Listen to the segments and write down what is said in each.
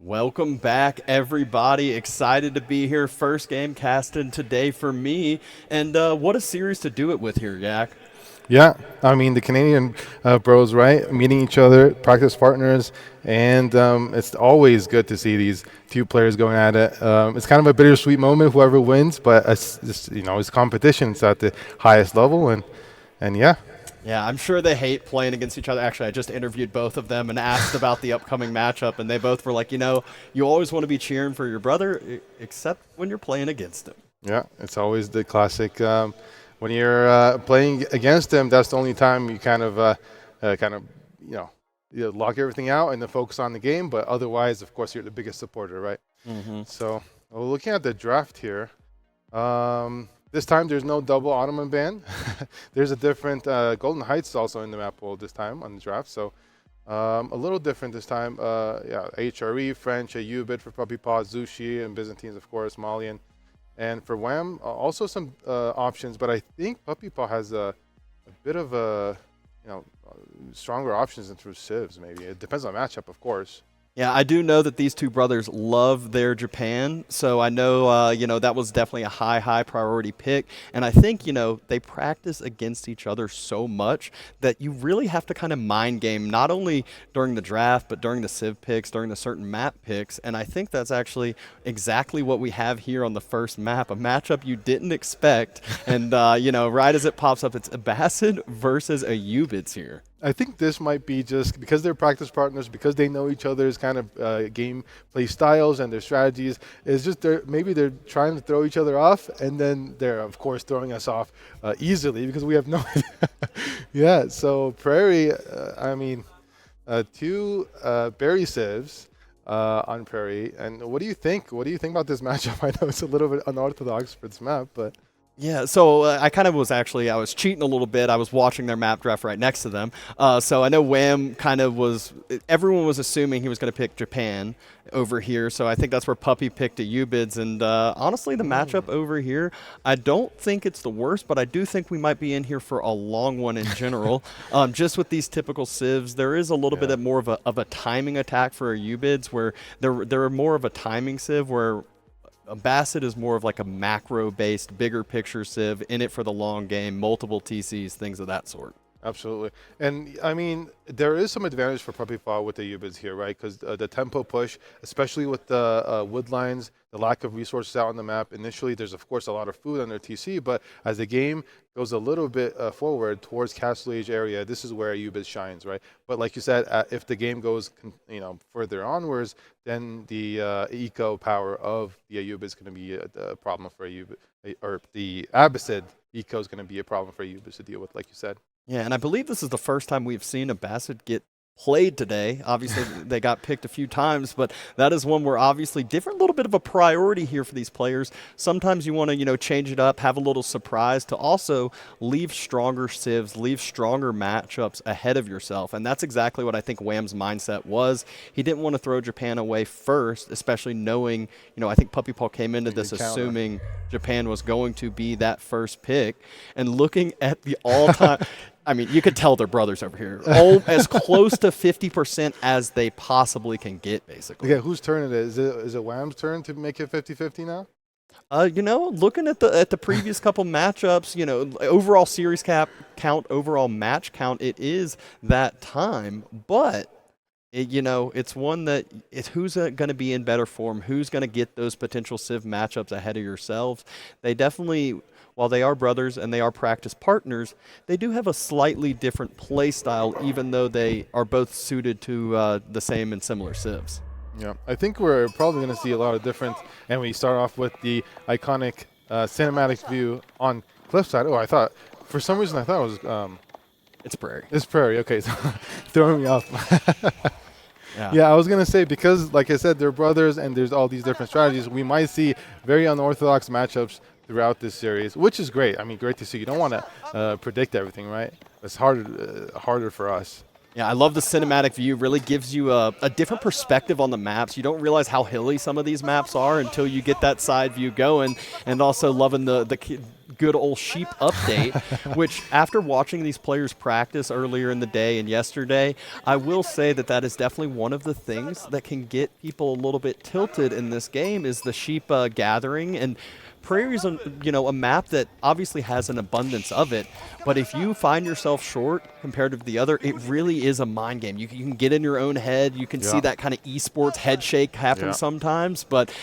Welcome back, everybody. Excited to be here. First game casted today for me. And what a series to do it with here, Yak. Yeah, I mean the Canadian bros, right? Meeting each other, practice partners, and it's always good to see these two players going at it. It's kind of a bittersweet moment, whoever wins, but it's just, it's competition. It's at the highest level, and yeah. Yeah, I'm sure they hate playing against each other. Actually, I just interviewed both of them and asked about the upcoming matchup, and they both were like, you always want to be cheering for your brother, except when you're playing against him. Yeah, it's always the classic. When you're playing against them, that's the only time you you lock everything out and then focus on the game. But otherwise, of course, you're the biggest supporter, right? Mm-hmm. So, looking at the draft here, this time there's no double Ottoman ban. There's a different Golden Heights also in the map pool this time on the draft. So, a little different this time. HRE, French, Ayyubid for puppypaw, Zushi, and Byzantines, of course, Malian. And for Wam, also some options, but I think puppypaw has a bit of stronger options in terms of civs. Maybe it depends on matchup, of course. Yeah, I do know that these two brothers love their Japan, so I know, that was definitely a high priority pick. And I think, they practice against each other so much that you really have to kind of mind game, not only during the draft, but during the civ picks, during the certain map picks. And I think that's actually exactly what we have here on the first map, a matchup you didn't expect. And, right as it pops up, it's Abbasid versus Ayyubids here. I think this might be just because they're practice partners, because they know each other's kind of game play styles and their strategies. It's just maybe they're trying to throw each other off, and then they're, of course, throwing us off easily because we have no idea. Yeah, so Prairie, two berry civs on Prairie. And what do you think? What do you think about this matchup? I know it's a little bit unorthodox for this map, but... Yeah, so I was cheating a little bit. I was watching their map draft right next to them. So I know Wam everyone was assuming he was going to pick Japan over here. So I think that's where Puppy picked Ayyubids. And honestly, the matchup over here, I don't think it's the worst, but I do think we might be in here for a long one in general. Just with these typical civs, there is a little bit more of a timing attack for Ayyubids, where they're more of a timing civ, where Abbasid is more of like a macro-based, bigger picture civ, in it for the long game, multiple TCs, things of that sort. Absolutely. And, I mean, there is some advantage for puppypaw with the Ayyubids here, right? Because the tempo push, especially with the wood lines, the lack of resources out on the map. Initially, there's, of course, a lot of food on their TC, but as the game goes a little bit forward towards Castle Age area, this is where Ayyubids shines, right? But like you said, if the game goes, further onwards, then the eco power of the Ayyubid is going to be a problem for Ayyubid, or the Abbasid eco is going to be a problem for Ayyubids to deal with, like you said. Yeah, and I believe this is the first time we've seen Abbasid get played today. Obviously, they got picked a few times, but that is one where obviously different little bit of a priority here for these players. Sometimes you want to, change it up, have a little surprise to also leave stronger civs, leave stronger matchups ahead of yourself. And that's exactly what I think Wam's mindset was. He didn't want to throw Japan away first, especially knowing, I think puppypaw came into this assuming Japan was going to be that first pick. And looking at the all-time... I mean, you could tell they're brothers over here. As close to 50% as they possibly can get, basically. Okay, whose turn it is? Is it Wam's turn to make it 50-50 now? Looking at the previous couple matchups, overall series count, overall match count, it is that time. But, it's one that who's going to be in better form, who's going to get those potential civ matchups ahead of yourselves. They definitely... While they are brothers and they are practice partners, they do have a slightly different play style, even though they are both suited to the same and similar civs. Yeah, I think we're probably going to see a lot of different. And we start off with the iconic cinematic view on Cliffside. Oh, for some reason I thought it was... It's Prairie. It's Prairie, okay. So throwing me off. Yeah, I was going to say, because, like I said, they're brothers and there's all these different strategies, we might see very unorthodox matchups throughout this series, which is great. I mean, great to see. You don't want to predict everything, right? It's harder for us. Yeah, I love the cinematic view. Really gives you a different perspective on the maps. You don't realize how hilly some of these maps are until you get that side view going. And also loving the good old sheep update, which after watching these players practice earlier in the day and yesterday, I will say that that is definitely one of the things that can get people a little bit tilted in this game is the sheep gathering. And Prairie's a map that obviously has an abundance of it, but if you find yourself short compared to the other, it really is a mind game. You can get in your own head. You can see that kind of esports head shake happen sometimes, but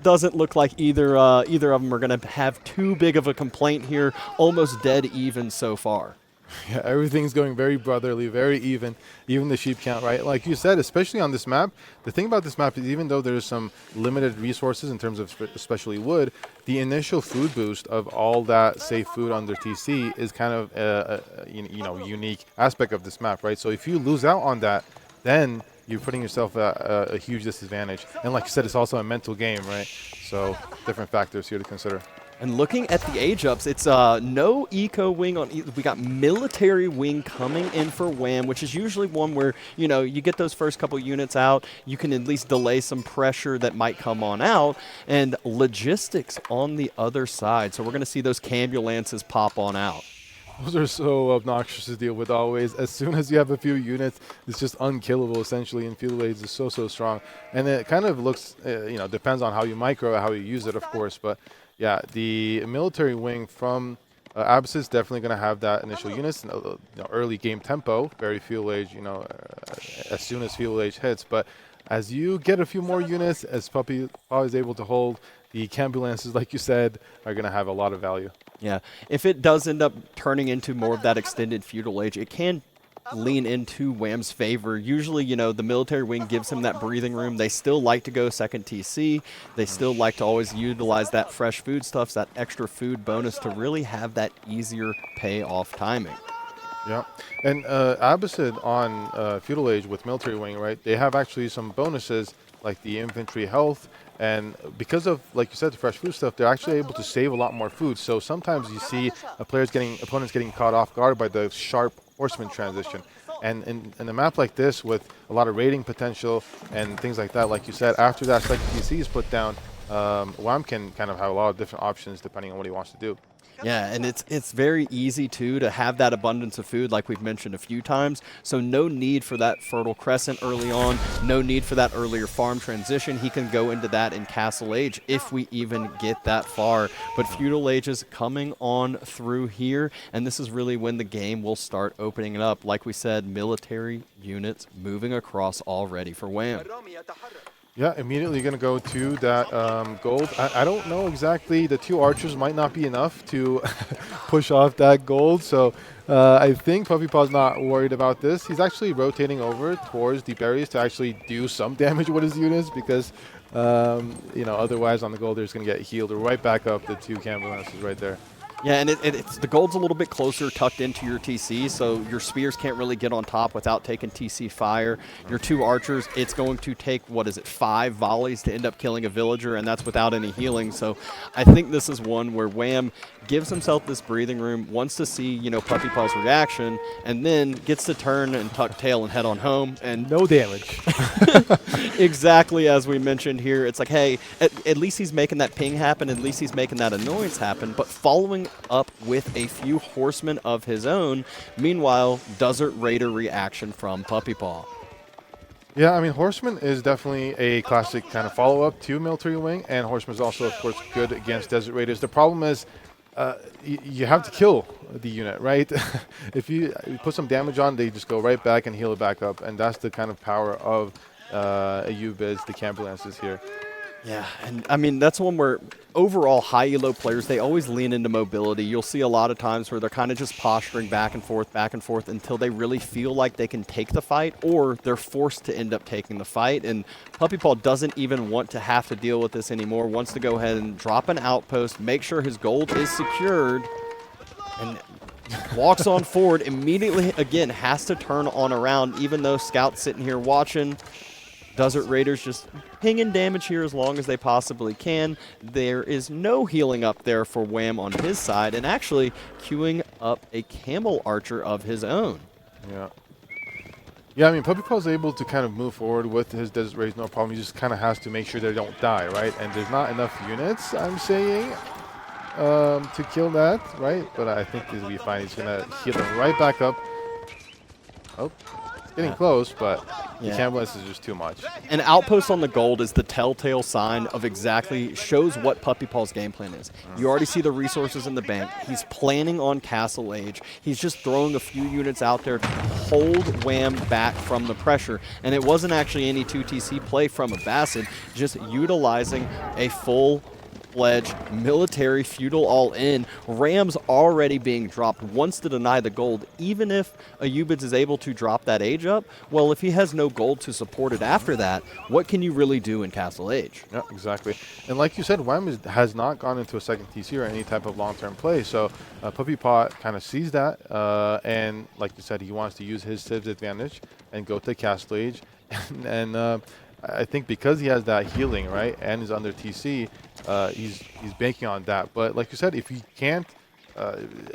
doesn't look like either of them are going to have too big of a complaint here. Almost dead even so far. Yeah, everything's going very brotherly, very even the sheep count, right? Like you said, especially on this map, the thing about this map is even though there's some limited resources in terms of especially wood, the initial food boost of all that safe food under TC is kind of a unique aspect of this map, right? So if you lose out on that, then you're putting yourself at a huge disadvantage. And like you said, it's also a mental game, right? So different factors here to consider. And looking at the age ups, it's no eco wing on either. We got military wing coming in for Wam, which is usually one where, you get those first couple units out, you can at least delay some pressure that might come on out, and logistics on the other side. So we're going to see those cambulances pop on out. Those are so obnoxious to deal with always. As soon as you have a few units, it's just unkillable essentially, and Feudal Age is so strong. And it kind of looks, depends on how you micro, how you use it, of course, but yeah, the military wing from Abbasid is definitely going to have that initial units, early game tempo, very Feudal Age, as soon as Feudal Age hits. But as you get a few more units, as puppypaw is able to hold, the cambulances, like you said, are going to have a lot of value. Yeah, if it does end up turning into more of that extended Feudal Age, it can lean into Wam's favor. Usually, the military wing gives him that breathing room. They still like to go second TC. They still like to always utilize that fresh foodstuffs, that extra food bonus to really have that easier payoff timing. Yeah, and Abbasid on Feudal Age with military wing, right? They have actually some bonuses like the infantry health, and because of, like you said, the fresh food stuff, they're actually able to save a lot more food. So sometimes you see opponents getting caught off guard by the sharp horseman transition. And in a map like this with a lot of raiding potential and things like that, like you said, after that second TC is put down, Wam can kind of have a lot of different options depending on what he wants to do. Yeah, and it's very easy, too, to have that abundance of food like we've mentioned a few times. So no need for that Fertile Crescent early on, no need for that earlier farm transition. He can go into that in Castle Age if we even get that far. But Feudal Age is coming on through here, and this is really when the game will start opening it up. Like we said, military units moving across already for Wam. Yeah, immediately going to go to that gold. I don't know exactly. The two archers might not be enough to push off that gold. So I think puppypaw's not worried about this. He's actually rotating over towards the berries to actually do some damage with his units because, otherwise on the gold, they're just going to get healed right back up the two cambulances right there. Yeah, and it's the gold's a little bit closer tucked into your TC, so your spears can't really get on top without taking TC fire. Your two archers, it's going to take, 5 volleys to end up killing a villager, and that's without any healing. So I think this is one where Wam gives himself this breathing room, wants to see, puppypaw's reaction, and then gets to turn and tuck tail and head on home. And no damage. Exactly as we mentioned here. It's like, hey, at least he's making that ping happen. At least he's making that annoyance happen. But following up with a few horsemen of his own. Meanwhile, Desert Raider reaction from puppypaw. Yeah, I mean, Horseman is definitely a classic kind of follow-up to Military Wing, and Horseman is also, of course, good against Desert Raiders. The problem is you have to kill the unit, right? If you put some damage on, they just go right back and heal it back up, and that's the kind of power of Ayyubids, the cambulances here. Yeah, and I mean, that's one where overall high elo players, they always lean into mobility. You'll see a lot of times where they're kind of just posturing back and forth until they really feel like they can take the fight, or they're forced to end up taking the fight. And puppypaw doesn't even want to have to deal with this anymore, wants to go ahead and drop an outpost, make sure his gold is secured, and walks on forward. Immediately, again, has to turn on around, even though Scout's sitting here watching. Desert Raiders just pinging damage here as long as they possibly can. There is no healing up there for Wam on his side, and actually queuing up a Camel Archer of his own. Yeah. Yeah, I mean, puppypaw's able to kind of move forward with his Desert Raiders, no problem. He just kind of has to make sure they don't die, right? And there's not enough units, I'm saying. to kill that, right? But I think he'll be fine. He's going to heal him right back up. Oh, it's getting close, but the Camelids is just too much. An outpost on the gold is the telltale sign of exactly, shows what Puppy Paw's game plan is. You already see the resources in the bank. He's planning on Castle Age. He's just throwing a few units out there to hold Wham back from the pressure. And it wasn't actually any 2TC play from Abbasid, just utilizing a full-fledged military feudal all-in. Rams already being dropped, wants to deny the gold. Even if Ayyubids is able to drop that age up, well, if he has no gold to support it after that, what can you really do in Castle Age? Yeah, exactly. And like you said, Wham has not gone into a second TC or any type of long-term play. So Puppy Paw kind of sees that. And like you said, he wants to use his Civ's advantage and go to Castle Age. and I think because he has that healing, right, and is under TC, he's banking on that. But like you said, if he can't,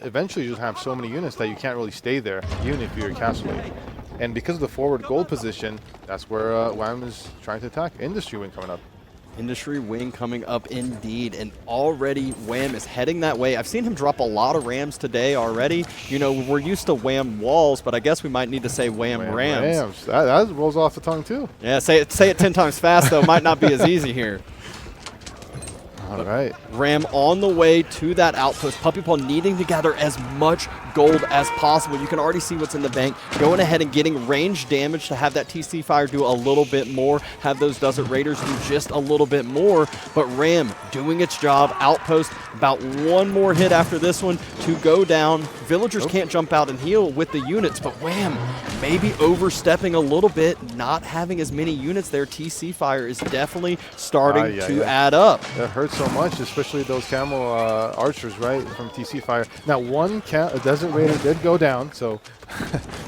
eventually you just have so many units that you can't really stay there, even if you're Castle Age. And because of the forward gold position, that's where Wham is trying to attack. Industry wing coming up. Industry wing coming up indeed, and already Wham is heading that way. I've seen him drop a lot of Rams today already. You know, we're used to Wham walls, but I guess we might need to say Wham Rams. That rolls off the tongue too. Yeah, say it 10 times fast though. Might not be as easy here. All right. Ram on the way to that outpost. Puppy Paw needing to gather as much gold as possible. You can already see what's in the bank. Going ahead and getting range damage to have that TC fire do a little bit more. Have those Desert Raiders do just a little bit more. But Ram doing its job. Outpost about one more hit after this one to go down. Villagers can't jump out and heal with the units, but Wham maybe overstepping a little bit. Not having as many units there. TC fire is definitely starting to add up. That hurts so much, especially those camel archers, right, from TC fire. Now, one Desert Raider did go down, so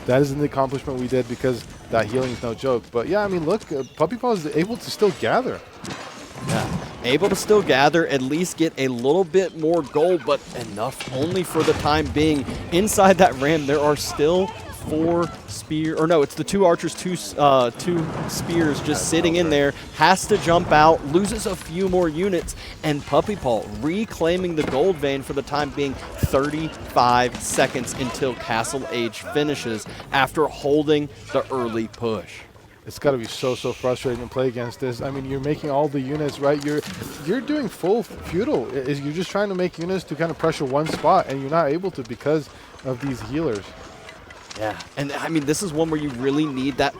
that is an accomplishment we did because that healing is no joke. But yeah, I mean, look, Puppy Paw is able to still gather. Yeah, able to still gather, at least get a little bit more gold, but enough only for the time being. Inside that Ram, there are still 4 spear, or no, it's the 2 archers, two spears just sitting in there. Has to jump out, loses a few more units, and Puppy Paw reclaiming the gold vein for the time being. 35 seconds until Castle Age finishes after holding the early push. It's got to be so frustrating to play against this. I mean, you're making all the units, right? You're doing full feudal. You're just trying to make units to kind of pressure one spot, and you're not able to because of these healers. Yeah, and I mean, this is one where you really need that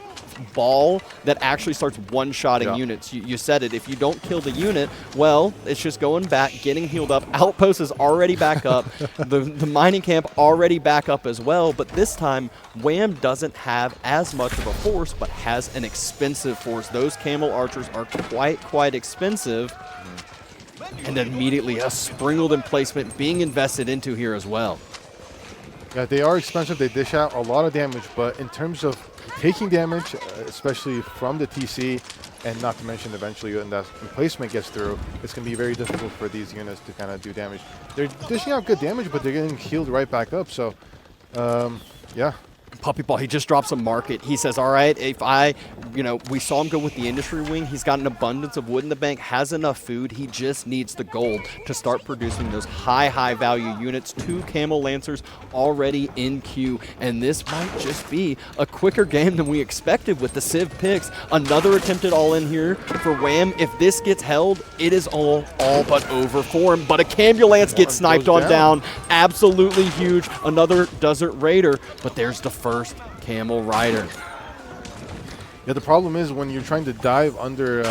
ball that actually starts one-shotting units. You said it. If you don't kill the unit, well, it's just going back, getting healed up. Outpost is already back up. The mining camp already back up as well. But this time, Wham doesn't have as much of a force, but has an expensive force. Those camel archers are quite expensive. And immediately a sprinkled emplacement being invested into here as well. Yeah, they are expensive. They dish out a lot of damage, but in terms of taking damage, especially from the TC, and not to mention eventually when that emplacement gets through, it's going to be very difficult for these units to kind of do damage. They're dishing out good damage, but they're getting healed right back up. So, yeah. Puppy Paw, he just drops a market. He says, all right, if we saw him go with the industry wing. He's got an abundance of wood in the bank, has enough food. He just needs the gold to start producing those high value units. 2 Camel Lancers already in queue. And this might just be a quicker game than we expected with the Civ picks. Another attempted all in here for Wham. If this gets held, it is all but over for him. But a Camulance gets sniped on down. Absolutely huge. Another Desert Raider. But there's the first Camel Rider. Yeah, the problem is when you're trying to dive under,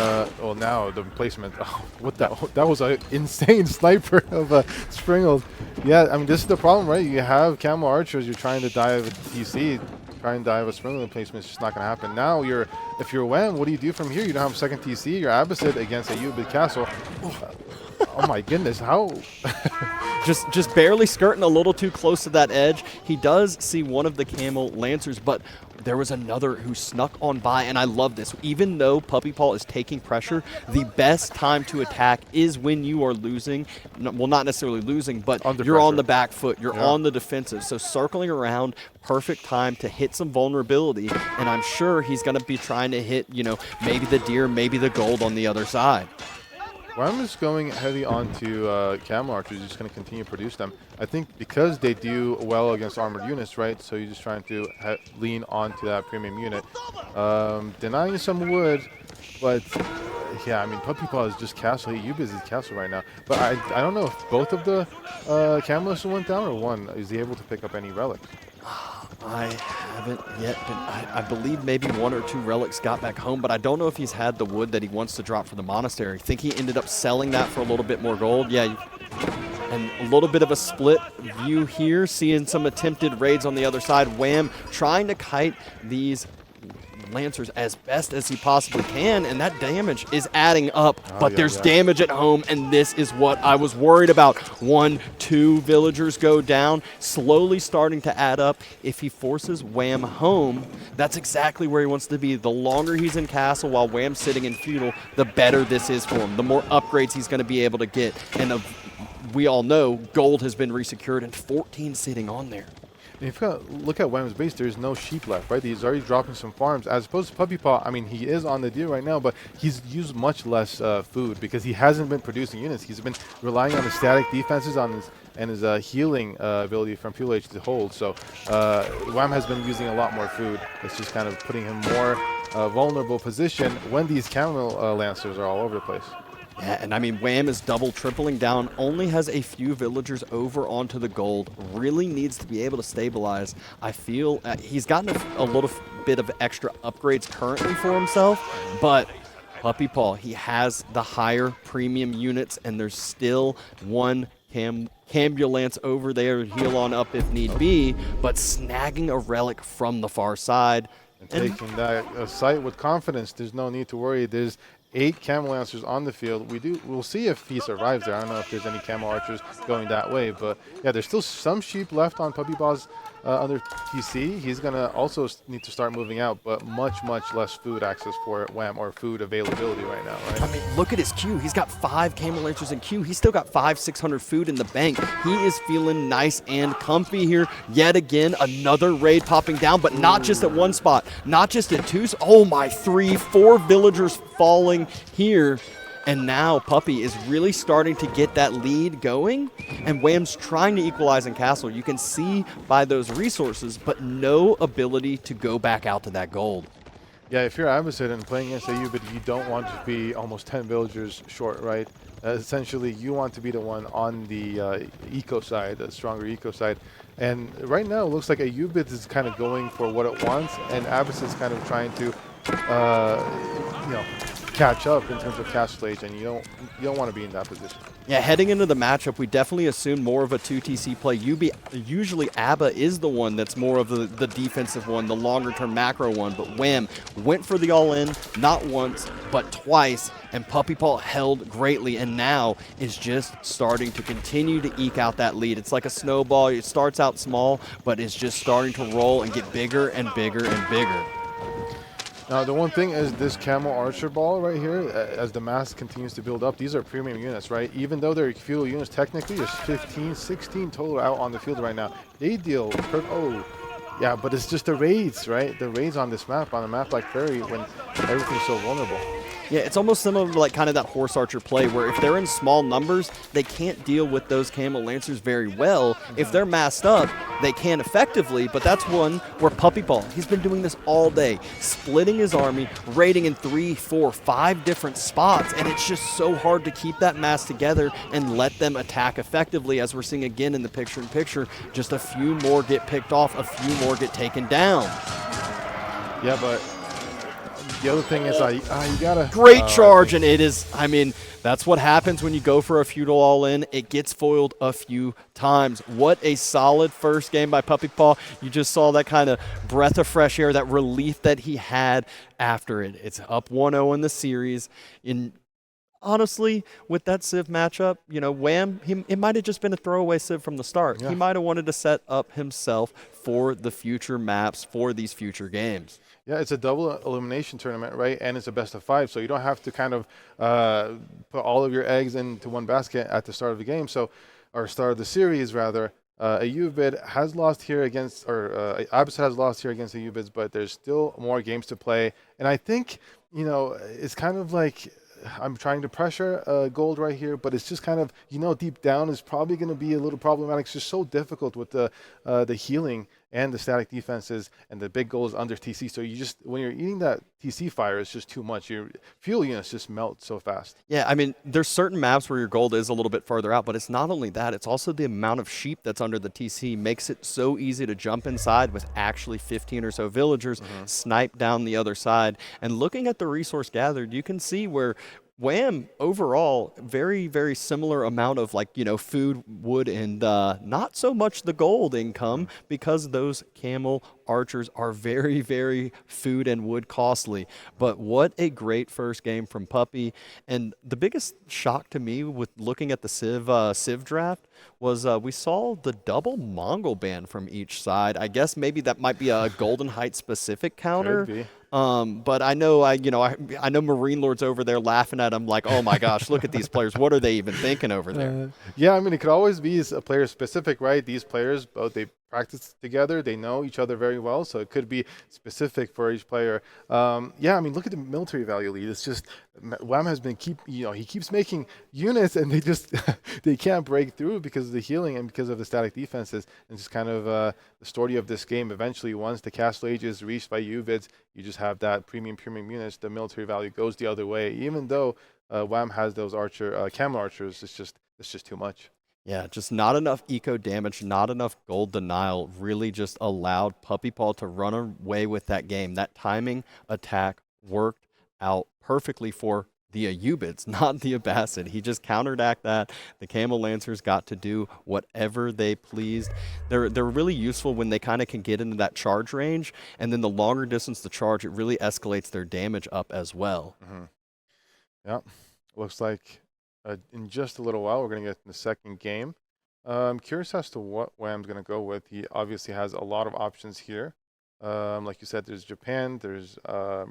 now the placement. Oh, that was an insane sniper of Springled. Yeah, I mean, this is the problem, right? You have Camel Archers, you're trying to dive a TC, trying to dive a Springled placement, it's just not going to happen. Now, if you're Wham, what do you do from here? You don't have a second TC, you're Abbasid against Ayyubid Castle. Oh my goodness, how? just barely skirting a little too close to that edge. He does see one of the Camel Lancers, but there was another who snuck on by, and I love this. Even though Puppy Paw is taking pressure, the best time to attack is when you are losing. Well, not necessarily losing, but you're on the back foot. You're on the defensive. So circling around, perfect time to hit some vulnerability, and I'm sure he's going to be trying to hit, maybe the deer, maybe the gold on the other side. Wam is going heavy onto camel archers. He's just going to continue to produce them. I think because they do well against armored units, right? So he's just trying to lean onto that premium unit. Denying some wood, but yeah, I mean, puppypaw is just castle. Ayyubids is castle right now. But I don't know if both of the camelists went down or one. Is he able to pick up any relics? I haven't yet been. I believe maybe 1 or 2 relics got back home, but I don't know if he's had the wood that he wants to drop for the monastery. I think he ended up selling that for a little bit more gold. Yeah, and a little bit of a split view here, seeing some attempted raids on the other side. Wam trying to kite these Lancers as best as he possibly can, and that damage is adding up, but there's damage at home, and this is what I was worried about. 1, 2 villagers go down, slowly starting to add up. If he forces Wam home, that's exactly where he wants to be. The longer he's in castle while Wam's sitting in feudal, the better this is for him. The more upgrades he's going to be able to get, and we all know gold has been resecured and 14 sitting on there. If you look at Wam's base, there's no sheep left, right? He's already dropping some farms. As opposed to puppypaw, I mean, he is on the deer right now, but he's used much less food because he hasn't been producing units. He's been relying on his static defenses and his healing ability from Fuel Age to hold. So Wam has been using a lot more food. It's just kind of putting him more vulnerable position when these camel lancers are all over the place. Yeah, and I mean, Wam is double, tripling down, only has a few villagers over onto the gold, really needs to be able to stabilize. I feel he's gotten a little bit of extra upgrades currently for himself, but puppypaw, he has the higher premium units, and there's still 1 ambulance over there to heal on up if need be, but snagging a relic from the far side. And taking that site with confidence, there's no need to worry. There's 8 camel lancers on the field. We'll see if he survives there. I don't know if there's any camel archers going that way, but yeah, there's still some sheep left on puppypaw's under PC. He's gonna also need to start moving out, but much less food access for Wam, or food availability right now, right? I mean, look at his queue. He's got 5 camel lancers in queue. He's still got 600 food in the bank. He is feeling nice and comfy here. Yet again, another raid popping down, but not just at one spot, not just at 2. Oh my, 3, 4 villagers falling here. And now Puppy is really starting to get that lead going, and Wam's trying to equalize in castle. You can see by those resources, but no ability to go back out to that gold. Yeah, if you're Abbasid and playing against Ayyubid, you don't want to be almost 10 villagers short, right? Essentially, you want to be the one on the eco side, the stronger eco side. And right now, it looks like Ayyubids is kind of going for what it wants, and Abbasid's kind of trying to, catch up in terms of castle age, and you don't want to be in that position. Yeah, heading into the matchup, we definitely assume more of a 2TC play. Usually Abba is the one that's more of the defensive one, the longer-term macro one, but Wam went for the all-in, not once, but twice, and puppypaw held greatly, and now is just starting to continue to eke out that lead. It's like a snowball. It starts out small, but it's just starting to roll and get bigger and bigger and bigger. Now, the one thing is this camel archer ball right here, as the mass continues to build up, these are premium units, right? Even though they're feudal units, technically there's 15, 16 total out on the field right now. They deal, yeah, but it's just the raids, right? The raids on this map, on a map like Prairie, when everything's so vulnerable. Yeah, it's almost similar to like kind of that horse archer play where if they're in small numbers, they can't deal with those camel lancers very well. If they're massed up, they can effectively, but that's one where puppypaw, he's been doing this all day, splitting his army, raiding in 3, 4, 5 different spots, and it's just so hard to keep that mass together and let them attack effectively, as we're seeing again in the picture-in-picture. Just a few more get picked off, a few more get taken down. Yeah, but the other thing is, you gotta... Great charge, and it is, I mean, that's what happens when you go for a feudal all-in. It gets foiled a few times. What a solid first game by puppypaw. You just saw that kind of breath of fresh air, that relief that he had after it. It's up 1-0 in the series. Honestly, with that Civ matchup, Wam, it might have just been a throwaway Civ from the start. Yeah. He might have wanted to set up himself for the future maps, for these future games. Yeah, it's a double elimination tournament, right? And it's a best of 5, so you don't have to kind of put all of your eggs into one basket at the start of the game, or start of the series, rather. Ayyubid has lost here against, or Abbasid has lost here against Ayyubids, but there's still more games to play. And I think, it's kind of like I'm trying to pressure gold right here, but it's just kind of, deep down is probably going to be a little problematic. It's just so difficult with the healing and the static defenses and the big goals under TC. So you just, when you're eating that TC fire, it's just too much. Your fuel units just melt so fast. Yeah, I mean, there's certain maps where your gold is a little bit further out, but it's not only that, it's also the amount of sheep that's under the TC makes it so easy to jump inside with actually 15 or so villagers, snipe down the other side. And looking at the resource gathered, you can see where Wam overall very, very similar amount of food, wood, and not so much the gold income because those camel archers are very, very food and wood costly. But what a great first game from Puppy. And the biggest shock to me with looking at the Civ draft was we saw the double Mongol ban from each side. I guess maybe that might be a Golden Heights specific counter. Could be. But I know I know Marine Lord's over there laughing at him like, oh my gosh, look at these players. What are they even thinking over there? Yeah, I mean, it could always be a player specific, right? These players, both they practice together, they know each other very well, so it could be specific for each player. Yeah, I mean, look at the military value lead. It's just Wam has been he keeps making units, and they just they can't break through because of the healing and because of the static defenses. And just kind of the story of this game. Eventually, once the castle age is reached by Ayyubids, you just have that premium units. The military value goes the other way, even though Wam has those camel archers. It's just too much. Yeah, just not enough eco damage, not enough gold denial really just allowed PuppyPaw to run away with that game. That timing attack worked out perfectly for the Ayyubids, not the Abbasid. He just counteract that. The Camel Lancers got to do whatever they pleased. They're really useful when they kind of can get into that charge range, and then the longer distance the charge, it really escalates their damage up as well. Yeah, looks like in just a little while we're going to get in the second game. I'm curious as to what Wam's going to go with. He obviously has a lot of options here. Like you said, there's Japan, there's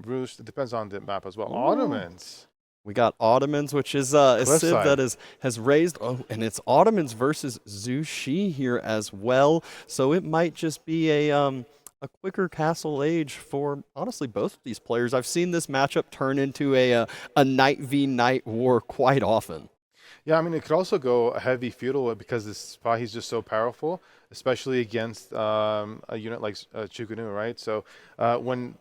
Roost. It depends on the map as well. Ooh. Ottomans. We got Ottomans, which is a civ Cliffside. that has raised, and it's Ottomans versus Zushi here as well. So it might just be a quicker castle age for honestly both of these players. I've seen this matchup turn into a knight v knight war quite often. Yeah, I mean, it could also go heavy feudal because this Spahi's just so powerful, especially against a unit like Chugunu, right? So when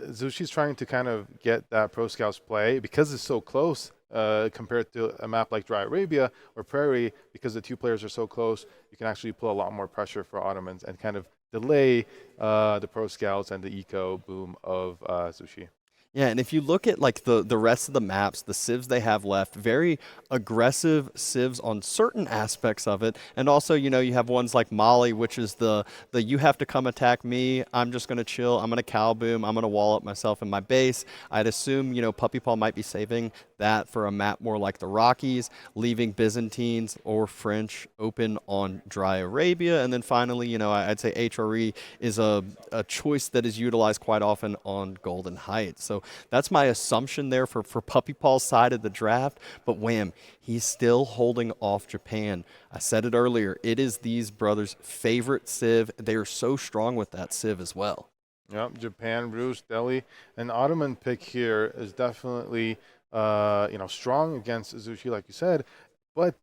Zushi's trying to kind of get that Pro Scouts play, because it's so close compared to a map like Dry Arabia or Prairie, because the two players are so close, you can actually put a lot more pressure for Ottomans and kind of delay the Pro Scouts and the eco boom of Zushi. Yeah, and if you look at the rest of the maps, the civs they have left, very aggressive civs on certain aspects of it. And also, you have ones like Mali, which is the you have to come attack me, I'm just going to chill, I'm going to cow boom, I'm going to wall up myself in my base. I'd assume, PuppyPaw might be saving that for a map more like the Rockies, leaving Byzantines or French open on Dry Arabia. And then finally, I'd say HRE is a choice that is utilized quite often on Golden Heights. So that's my assumption there for PuppyPaw's side of the draft. But Wam, he's still holding off Japan. I said it earlier, it is these brothers' favorite civ. They are so strong with that civ as well. Yep, Japan, Rus, Delhi. An Ottoman pick here is definitely strong against Zushi, like you said. But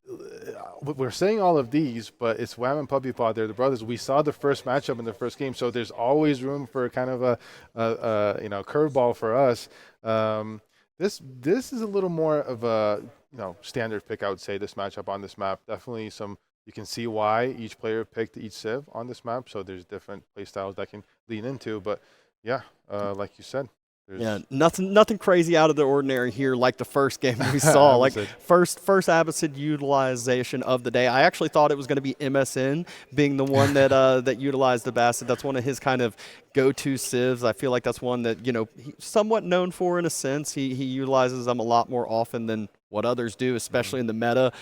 we're saying all of these, but it's Wam and PuppyPaw. They're the brothers. We saw the first matchup in the first game, so there's always room for kind of a curveball for us. This is a little more of a standard pick, I would say. This matchup on this map, definitely you can see why each player picked each civ on this map. So there's different play styles that can lean into. But yeah, like you said. Yeah, nothing crazy out of the ordinary here like the first game we saw. Like first Abbasid utilization of the day. I actually thought it was going to be MSN being the one that that utilized the Abbasid. That's one of his kind of go-to civs. I feel like that's one that he's somewhat known for in a sense. He utilizes them a lot more often than what others do, especially in the meta.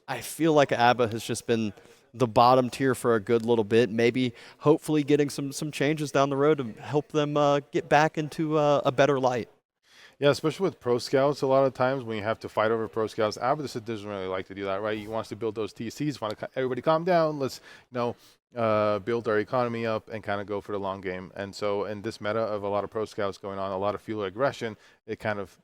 I feel like Abba has just been the bottom tier for a good little bit, maybe hopefully getting some changes down the road to help them get back into a better light. Yeah, especially with Pro Scouts, a lot of times when you have to fight over Pro Scouts, Abbasid doesn't really like to do that, right? He wants to build those TCs, want to everybody calm down, let's build our economy up, and kind of go for the long game. And so in this meta of a lot of pro scouts going on, a lot of feudal aggression, it kind of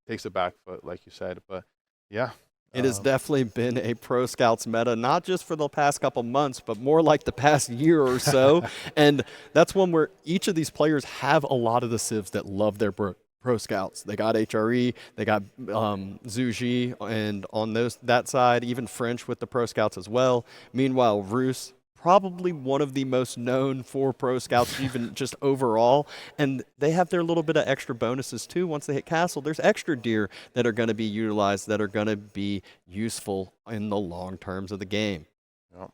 takes a back foot, like you said. But yeah. It has definitely been a Pro Scouts meta, not just for the past couple months, but more like the past year or so. And that's one where each of these players have a lot of the civs that love their Pro Scouts. They got HRE, they got Zuji, and on that side, even French with the Pro Scouts as well. Meanwhile, Roos, probably one of the most known for Pro Scouts, even just overall. And they have their little bit of extra bonuses too. Once they hit Castle, there's extra deer that are going to be utilized that are going to be useful in the long terms of the game. Yeah.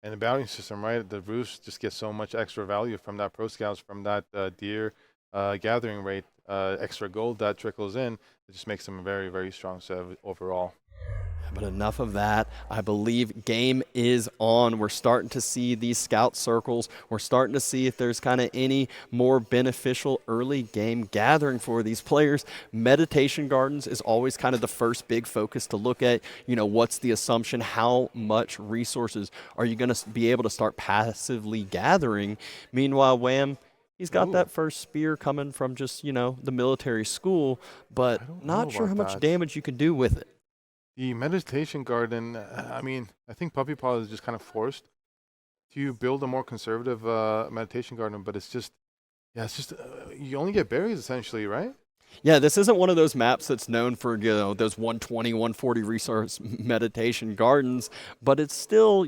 And the bounty system, right? The Roos just get so much extra value from that Pro Scouts, from that deer gathering rate, extra gold that trickles in. It just makes them a very, very strong set overall. But enough of that. I believe game is on. We're starting to see these scout circles. We're starting to see if there's kind of any more beneficial early game gathering for these players. Meditation Gardens is always kind of the first big focus to look at. What's the assumption? How much resources are you going to be able to start passively gathering? Meanwhile, Wham, he's got that first spear coming from just, the military school, but not sure how much damage you can do with it. The meditation garden, I mean, I think PuppyPaw is just kind of forced to build a more conservative meditation garden, but it's just, you only get berries essentially, right? Yeah, this isn't one of those maps that's known for, those 120, 140 resource meditation gardens, but it's still,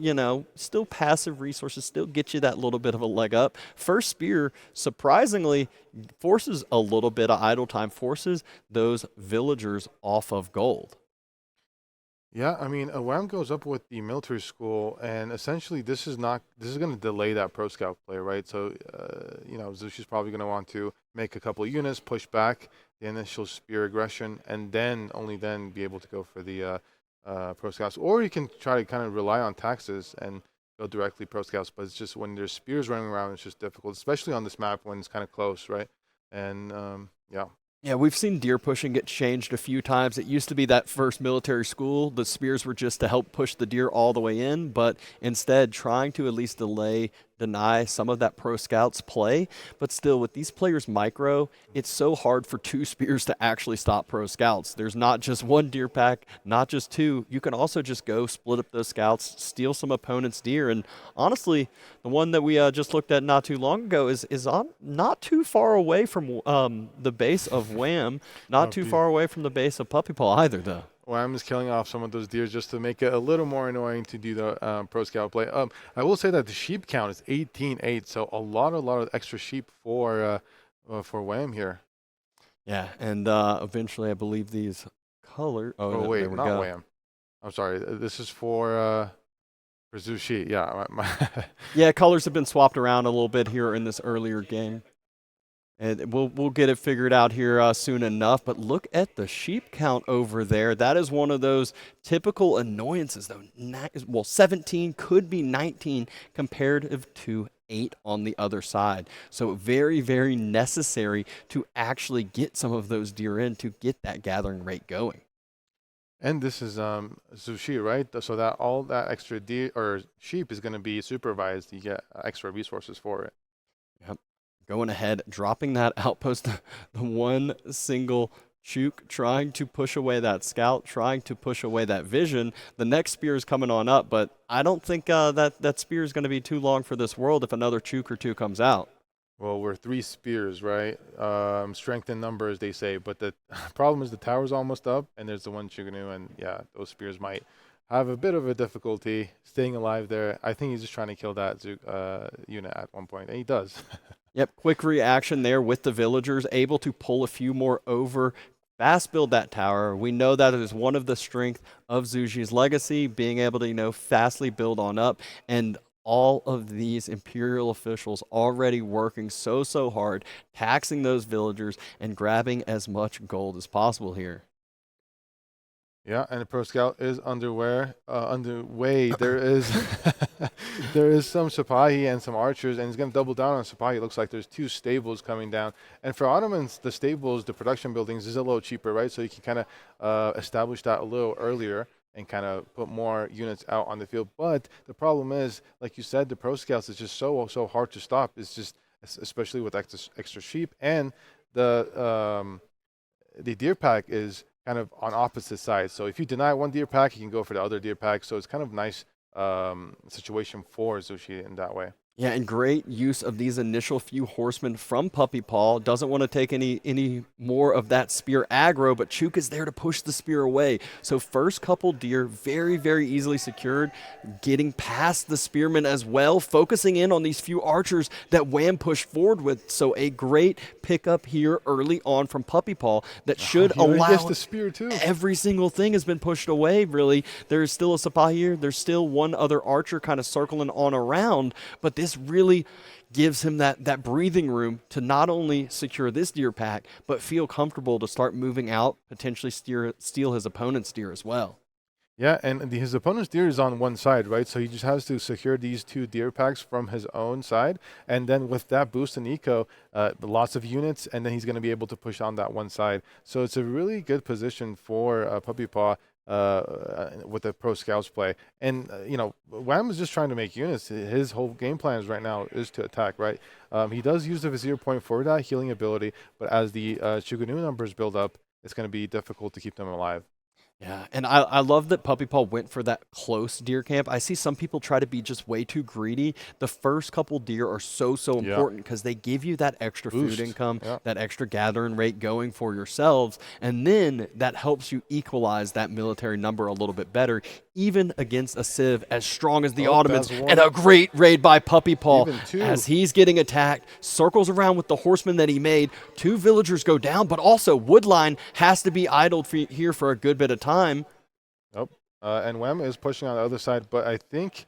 still passive resources, still get you that little bit of a leg up. First spear, surprisingly, forces a little bit of idle time, forces those villagers off of gold. Yeah, I mean, Wam goes up with the military school, and essentially this is going to delay that pro scout play, right? So, Zushi's probably going to want to make a couple of units, push back the initial spear aggression, and then only then be able to go for the pro scouts. Or you can try to kind of rely on taxes and go directly pro scouts, but it's just when there's spears running around, it's just difficult, especially on this map when it's kind of close, right? And yeah. Yeah, we've seen deer pushing get changed a few times. It used to be that first military school. The spears were just to help push the deer all the way in, but instead trying to at least deny some of that pro scouts play. But still, with these players micro, it's so hard for two spears to actually stop pro scouts. There's not just one deer pack, not just two. You can also just go split up those scouts, steal some opponent's deer. And honestly, the one that we just looked at not too long ago is on not too far away from the base of Wham, not too far away from the base of PuppyPaw either, though. Wham is killing off some of those deer just to make it a little more annoying to do the pro scout play. I will say that the sheep count is 18-8, so a lot of extra sheep for Wham here. Yeah, and eventually I believe these color. Oh wait, not Wham. I'm sorry. This is for Zushi. Yeah. Yeah, colors have been swapped around a little bit here in this earlier game. And we'll get it figured out here soon enough. But look at the sheep count over there. That is one of those typical annoyances, though. 17 could be 19 comparative to 8 on the other side. So very, very necessary to actually get some of those deer in to get that gathering rate going. And this is Zushi, right? So that all that extra deer or sheep is going to be supervised. You get extra resources for it. Yep. Going ahead, dropping that outpost, the one single Chook, trying to push away that scout, trying to push away that vision. The next spear is coming on up, but I don't think that spear is going to be too long for this world if another Chook or two comes out. Well, we're 3 spears, right? Strength in numbers, they say. But the problem is the tower's almost up, and there's the one Chuganu, and yeah, those spears might have a bit of a difficulty staying alive there. I think he's just trying to kill that unit at one point, and he does. Yep, quick reaction there with the villagers, able to pull a few more over, fast build that tower. We know that it is one of the strength of Zushi's legacy, being able to, fastly build on up. And all of these Imperial officials already working so hard, taxing those villagers and grabbing as much gold as possible here. Yeah, and the Pro Scout is underway. There is there is some Sipahi and some archers, and he's going to double down on Sipahi. It looks like there's 2 stables coming down. And for Ottomans, the stables, the production buildings is a little cheaper, right? So you can kind of establish that a little earlier. and kind of put more units out on the field. But the problem is, like you said, the pro scouts is just so hard to stop. It's just, especially with extra sheep, and the deer pack is kind of on opposite sides. So if you deny one deer pack, you can go for the other deer pack. So it's kind of nice situation for Zushi in that way. Yeah, and great use of these initial few horsemen from Puppy Paw. Doesn't want to take any more of that spear aggro, but Chook is there to push the spear away. So first couple deer, very, very easily secured. Getting past the spearmen as well, focusing in on these few archers that Wham pushed forward with. So a great pickup here early on from Puppy Paw that should allow the spear too. Every single thing has been pushed away, really. There's still a Sipahi here. There's still one other archer kind of circling on around, but this really gives him that breathing room to not only secure this deer pack, but feel comfortable to start moving out, potentially steal his opponent's deer as well. Yeah, and his opponent's deer is on one side, right? So he just has to secure these 2 deer packs from his own side. And then with that boost in eco, lots of units, and then he's going to be able to push on that one side. So it's a really good position for Puppy Paw with the pro scouts play. And, Wham is just trying to make units. His whole game plan right now is to attack, right? He does use the Vizier point for that healing ability, but as the Shuganu numbers build up, it's going to be difficult to keep them alive. Yeah, and I love that Puppy Paw went for that close deer camp. I see some people try to be just way too greedy. The first couple deer are so important because they give you that extra Boost. food income, that extra gathering rate going for yourselves, and then that helps you equalize that military number a little bit better, even against a civ as strong as the Ottomans. And a great raid by Puppy Paw as he's getting attacked, circles around with the horsemen that he made. 2 villagers go down, but also Woodline has to be idled here for a good bit of time. Nope. And Wham is pushing on the other side, but I think,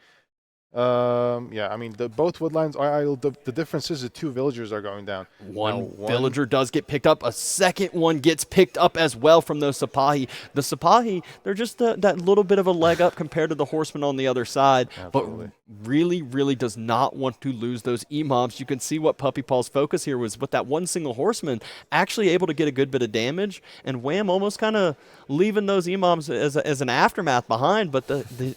I mean, both woodlines are idle. The difference is the 2 villagers are going down. One villager does get picked up. A second one gets picked up as well from those Sipahi. The Sipahi, they're just that little bit of a leg up compared to the horsemen on the other side. Absolutely. But really does not want to lose those imams. You can see what Puppy Paw's focus here was with that one single horseman actually able to get a good bit of damage, and Wham almost kind of leaving those imams as an aftermath behind, but the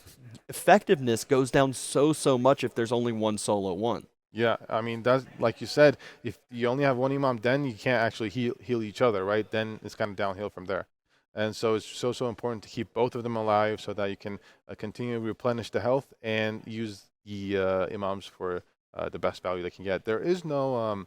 effectiveness goes down so much if there's only one solo one. Yeah, I mean, that's like you said, if you only have one imam, then you can't actually heal each other, right? Then it's kind of downhill from there. And so it's so important to keep both of them alive so that you can continue to replenish the health and use the imams for the best value they can get. There is no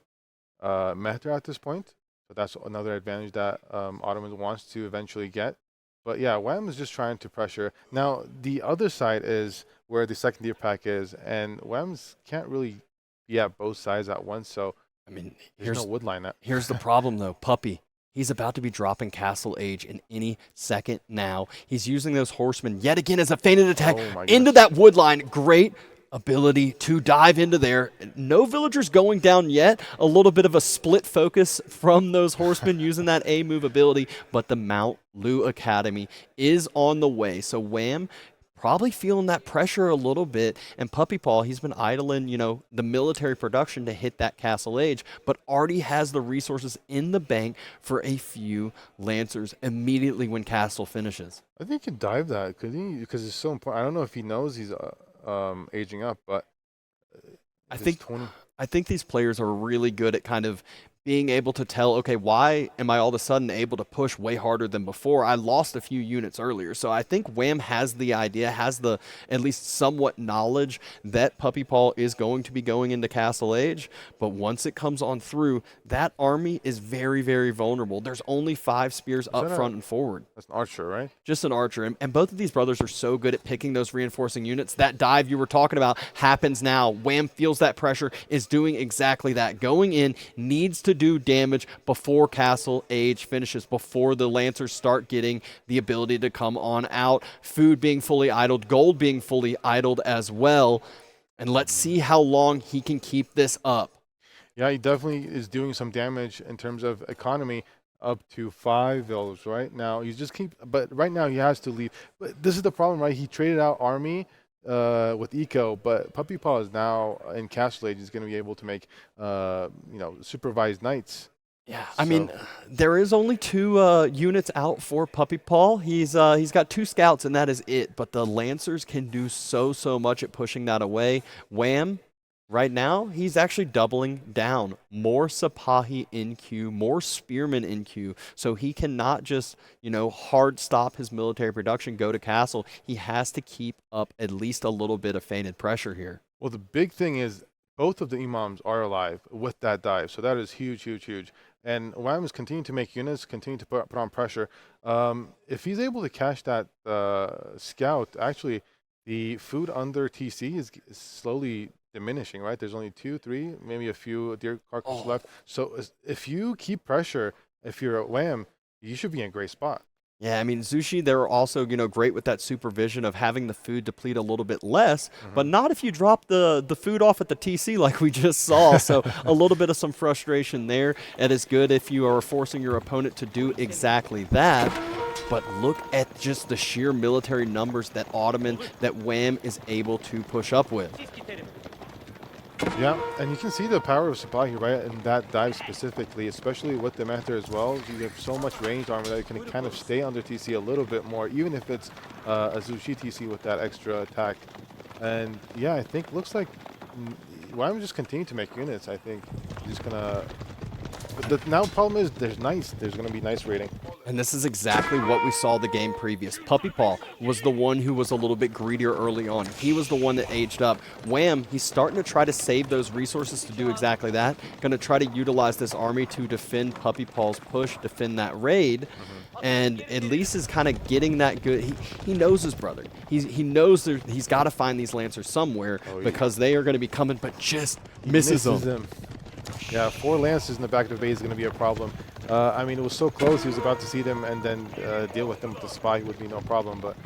meta at this point, so that's another advantage that Ottomans wants to eventually get. But yeah, Wham is just trying to pressure. Now, the other side is where the second deer pack is, and Wham's can't really be at both sides at once, so I mean, there's no woodline. Here's the problem, though. Puppy, he's about to be dropping Castle Age in any second now. He's using those horsemen yet again as a feinted attack into that woodline. Great ability to dive into there. No villagers going down yet. A little bit of a split focus from those horsemen using that A move ability, but the Mount Lu Academy is on the way. So Wham probably feeling that pressure a little bit, and Puppy Paw, he's been idling, the military production to hit that Castle Age, but already has the resources in the bank for a few Lancers immediately when Castle finishes. I think he can dive that, because it's so important. I don't know if he knows he's aging up, but I think these players are really good at kind of being able to tell, okay, why am I all of a sudden able to push way harder than before? I lost a few units earlier. So I think Wham has the idea, has the at least somewhat knowledge that Puppy Paw is going to be going into Castle Age. But once it comes on through, that army is very, very vulnerable. There's only 5 spears up front and forward. That's an archer, right? Just an archer. And both of these brothers are so good at picking those reinforcing units. That dive you were talking about happens now. Wham feels that pressure, is doing exactly that. Going in, needs to do damage before Castle Age finishes, before the Lancers start getting the ability to come on out. Food being fully idled, gold being fully idled as well. And let's see how long he can keep this up. Yeah, he definitely is doing some damage in terms of economy, up to 5 villas right now. But right now he has to leave. But this is the problem, right? He traded out army with eco, but Puppy Paw is now in Castle Age. He's going to be able to make supervised knights. Yeah, I mean, there is only 2 units out for puppypaw. He's got 2 scouts, and that is it. But the Lancers can do so much at pushing that away. Wham, right now, he's actually doubling down. More Sipahi in queue, more Spearmen in queue. So he cannot just, hard stop his military production, go to castle. He has to keep up at least a little bit of feigted pressure here. Well, the big thing is both of the imams are alive with that dive. So that is huge. And Wam is continuing to make units, continue to put on pressure. If he's able to catch that scout, actually, the food under TC is slowly diminishing, right? There's only 2, 3, maybe a few deer carcasses left. So if you keep pressure, if you're at Wam, you should be in a great spot. Yeah, I mean, Zushi, they're also, great with that supervision of having the food deplete a little bit less, but not if you drop the food off at the TC like we just saw. So a little bit of some frustration there. It is good if you are forcing your opponent to do exactly that. But look at just the sheer military numbers that Wam is able to push up with. Yeah, and you can see the power of Sipahi, right, in that dive specifically, especially with the Mehter as well. You have so much ranged armor that you can kind of stay under TC a little bit more, even if it's a Zushi TC with that extra attack. And yeah, I think looks like Wam just continue to make units. I think he's gonna. But the now problem is there's going to be nice rating. And this is exactly what we saw the game previous. puppypaw was the one who was a little bit greedier early on. He was the one that aged up. Wam, he's starting to try to save those resources to do exactly that. Going to try to utilize this army to defend puppypaw's push, defend that raid. And at least is kind of getting that good. He knows his brother. He knows he's got to find these Lancers somewhere because they are going to be coming, but just misses them. Yeah, 4 Lancers in the back of the base is going to be a problem. I mean, it was so close. He was about to see them and then deal with them with the spy would be no problem. But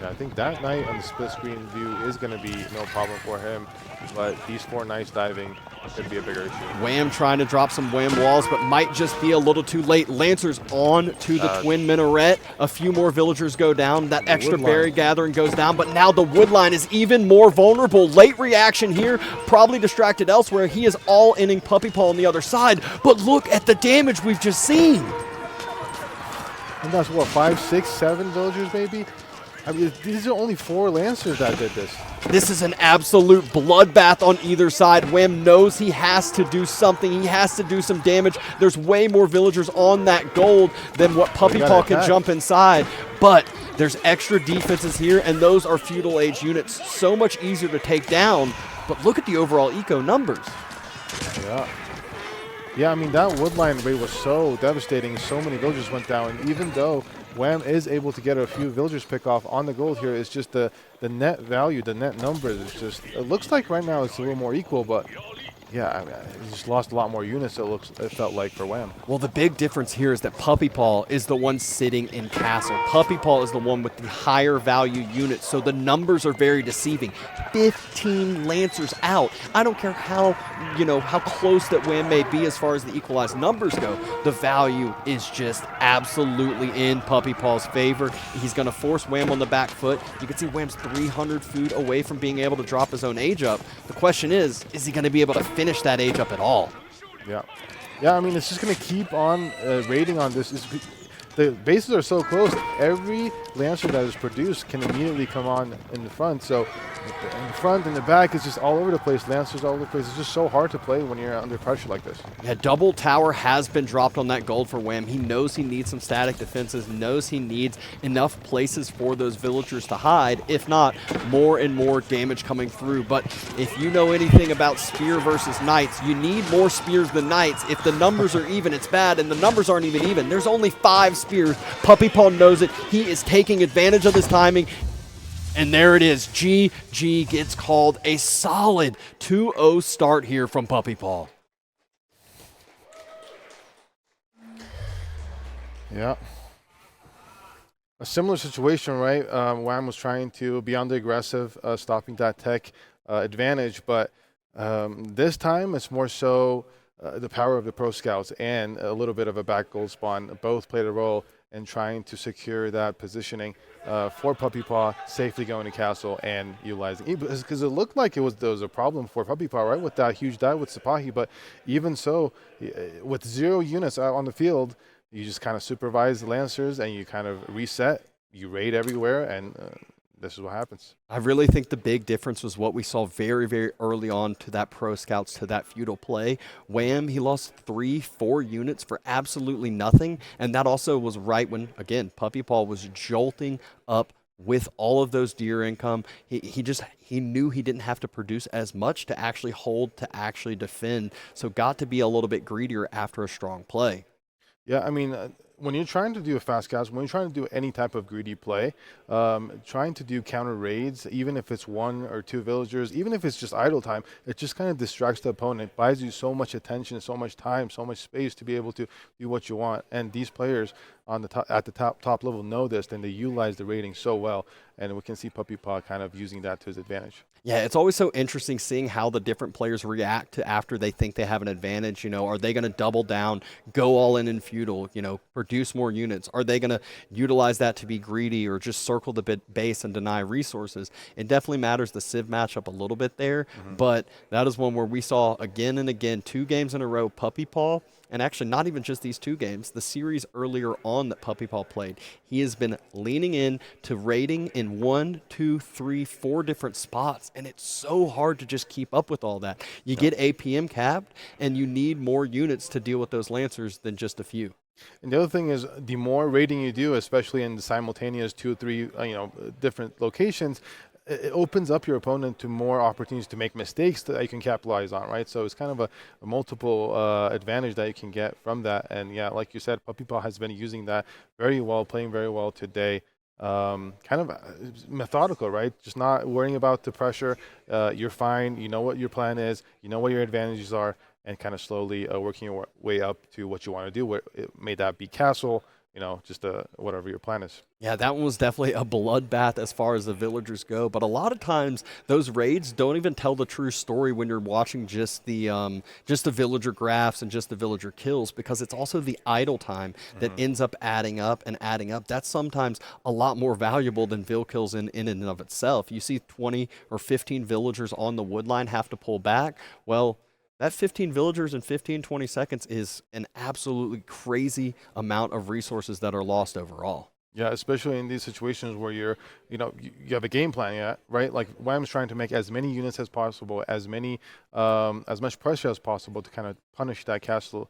yeah, I think that knight on the split screen view is going to be no problem for him. But these 4 knights diving could be a bigger issue. Wham trying to drop some Wham walls, but might just be a little too late. Lancers on to the twin minaret. A few more villagers go down. That extra berry gathering goes down, but now the wood line is even more vulnerable. Late reaction here, probably distracted elsewhere. He is all-inning puppypaw on the other side, but look at the damage we've just seen. And that's what, 5, 6, 7 villagers maybe? I mean, these are only 4 Lancers that did this. This is an absolute bloodbath on either side. Wham knows he has to do something. He has to do some damage. There's way more villagers on that gold than what puppypaw can jump inside. But there's extra defenses here, and those are feudal age units. So much easier to take down. But look at the overall eco numbers. Yeah. Yeah, I mean, that woodline raid was so devastating. So many villagers went down. And even though Wam is able to get a few villagers pick off on the gold here, it's just the net value, the net numbers is just, it looks like right now it's a little more equal, but yeah, I mean, he just lost a lot more units, it felt like, for Wam. Well, the big difference here is that puppypaw is the one sitting in castle. Puppypaw is the one with the higher value units, so the numbers are very deceiving. 15 Lancers out. I don't care how close that Wam may be as far as the equalized numbers go. The value is just absolutely in puppypaw's favor. He's going to force Wam on the back foot. You can see Wam's 300 food away from being able to drop his own age up. The question is he going to be able to finish that age up at all? Yeah. Yeah, I mean, it's just going to keep on raiding on this. The bases are so close. Every Lancer that is produced can immediately come on in the front. So in the front and the back is just all over the place. Lancers all over the place. It's just so hard to play when you're under pressure like this. Yeah, double tower has been dropped on that gold for Wam. He knows he needs some static defenses, knows he needs enough places for those villagers to hide. If not, more and more damage coming through. But if you know anything about spear versus knights, you need more spears than knights. If the numbers are even, it's bad, and the numbers aren't even. There's only 5 spears. puppypaw knows it. He is taking advantage of this timing. And there it is. GG gets called. A solid 2-0 start here from puppypaw. Yeah. A similar situation, right? Wam was trying to be on the aggressive, stopping that tech advantage, but this time it's more so the power of the pro scouts and a little bit of a back gold spawn both played a role. and trying to secure that positioning for Puppy Paw, safely going to castle and utilizing. Because it looked like there was a problem for Puppy Paw, right, with that huge dive with Sipahi. But even so, with 0 units out on the field, you just kind of supervise the Lancers and you kind of reset, you raid everywhere, and this is what happens. I really think the big difference was what we saw very, very early on to that pro scouts, to that feudal play. Wham, he lost 3-4 units for absolutely nothing. And that also was right when, again, Puppy Paw was jolting up with all of those deer income. He knew he didn't have to produce as much to actually hold, to actually defend. So got to be a little bit greedier after a strong play. Yeah, I mean, when you're trying to do a fast cast, when you're trying to do any type of greedy play, trying to do counter raids, even if it's 1 or 2 villagers, even if it's just idle time, it just kind of distracts the opponent, buys you so much attention, so much time, so much space to be able to do what you want. And these players on the at the top level know this, and they utilize the rating so well. And we can see Puppy Paw kind of using that to his advantage. Yeah, it's always so interesting seeing how the different players react to after they think they have an advantage. You know, are they going to double down, go all in feudal, you know, produce more units? Are they going to utilize that to be greedy or just circle the base and deny resources? It definitely matters the Civ matchup a little bit there, but that is one where we saw again and again, 2 games in a row, Puppy Paw. And actually, not even just these 2 games, the series earlier on that Puppy Paw played, he has been leaning in to raiding in 1, 2, 3, 4 different spots. And it's so hard to just keep up with all that. You get APM capped, and you need more units to deal with those Lancers than just a few. And the other thing is, the more raiding you do, especially in the simultaneous 2 or 3, different locations, it opens up your opponent to more opportunities to make mistakes that you can capitalize on, right? So it's kind of a multiple advantage that you can get from that. And yeah, like you said, Puppy Paw has been using that very well, playing very well today. Kind of methodical, right? Just not worrying about the pressure. You're fine. You know what your plan is. You know what your advantages are, and kind of slowly working your way up to what you want to do. May that be castle, you know, just whatever your plan is. Yeah, that one was definitely a bloodbath as far as the villagers go. But a lot of times, those raids don't even tell the true story when you're watching just the villager graphs and just the villager kills, because it's also the idle time that ends up adding up and adding up. That's sometimes a lot more valuable than vill kills in and of itself. You see 20 or 15 villagers on the wood line have to pull back. Well, that 15 villagers in 15, 20 seconds is an absolutely crazy amount of resources that are lost overall. Yeah, especially in these situations where you have a game plan, yeah, right? Like Wham's trying to make as many units as possible, as much pressure as possible to kind of punish that castle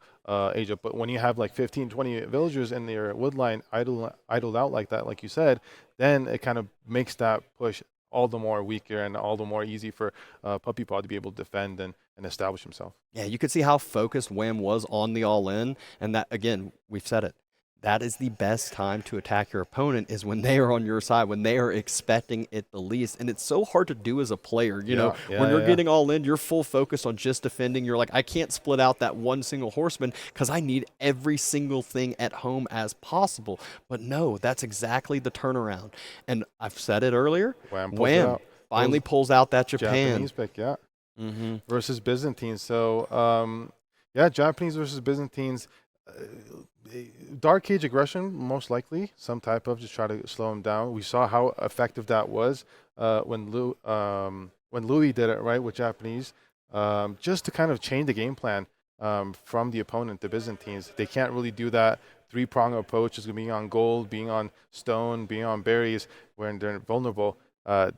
age up. But when you have like 15, 20 villagers in their wood line idled out like that, like you said, then it kind of makes that push all the more weaker and all the more easy for Puppy Paw to be able to defend and establish himself. Yeah, you could see how focused Wham was on the all-in, and that, again, we've said it. That is the best time to attack your opponent, is when they are on your side, when they are expecting it the least. And it's so hard to do as a player. You know, when you're getting all in, you're full focus on just defending. You're like, I can't split out that one single horseman because I need every single thing at home as possible. But no, that's exactly the turnaround. And I've said it earlier. Wham finally pulls out that Japan. Japanese pick, yeah. Versus Byzantines. So, yeah, Japanese versus Byzantines. Dark Age aggression, most likely, some type of, just try to slow him down. We saw how effective that was when Louis did it, right, with Japanese, just to kind of change the game plan from the opponent, the Byzantines. They can't really do that 3-prong approach, is going to be on gold, being on stone, being on berries, when they're vulnerable.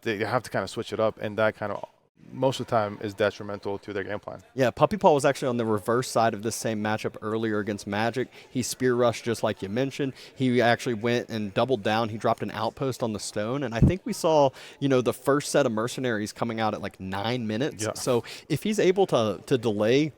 They have to kind of switch it up, and that kind of most of the time is detrimental to their game plan. Yeah, Puppy Paw was actually on the reverse side of this same matchup earlier against Magic. He spear rushed just like you mentioned. He actually went and doubled down. He dropped an outpost on the stone, and I think we saw, the first set of mercenaries coming out at like 9 minutes. Yeah. So if he's able to delay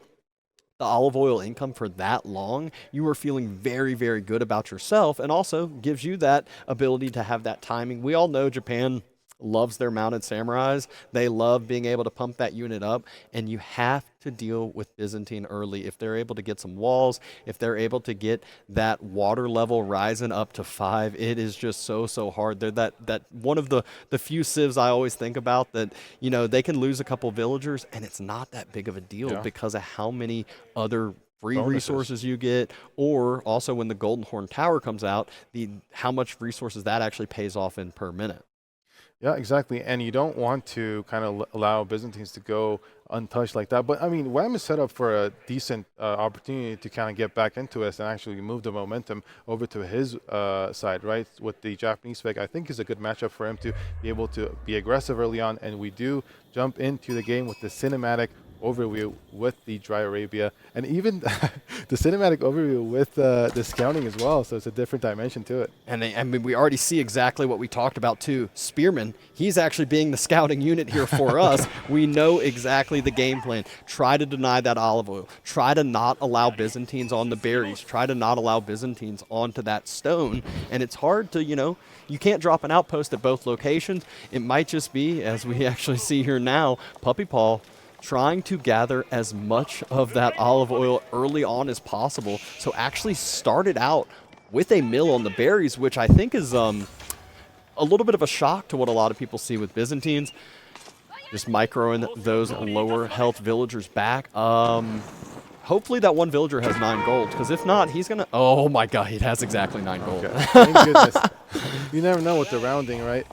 the olive oil income for that long, you are feeling very, very good about yourself, and also gives you that ability to have that timing. We all know Japan loves their mounted samurais. They love being able to pump that unit up, and you have to deal with Byzantine early. If they're able to get some walls, if they're able to get that water level rising up to 5, it is just so hard. They're that one of the few civs I always think about that, they can lose a couple villagers and it's not that big of a deal because of how many other free Bonuses. resources you get, or also when the Golden Horn Tower comes out, how much resources that actually pays off in per minute. Yeah, exactly. And you don't want to kind of allow Byzantines to go untouched like that. But I mean, Wam is set up for a decent opportunity to kind of get back into us and actually move the momentum over to his side, right? With the Japanese fake, I think is a good matchup for him to be able to be aggressive early on. And we do jump into the game with the cinematic overview with the Dry Arabia, and even the cinematic overview with the scouting as well. So it's a different dimension to it. And I mean, we already see exactly what we talked about too. Spearman, he's actually being the scouting unit here for us. We know exactly the game plan. Try to deny that olive oil. Try to not allow Byzantines on the berries. Try to not allow Byzantines onto that stone. And it's hard to, you can't drop an outpost at both locations. It might just be, as we actually see here now, puppypaw trying to gather as much of that olive oil early on as possible. So actually started out with a mill on the berries, which I think is a little bit of a shock to what a lot of people see with Byzantines. Just microing those lower health villagers back. Hopefully that one villager has 9 gold, because if not, he's going to... Oh my god, he has exactly 9 gold. Okay. Thank goodness. You never know with the rounding, right?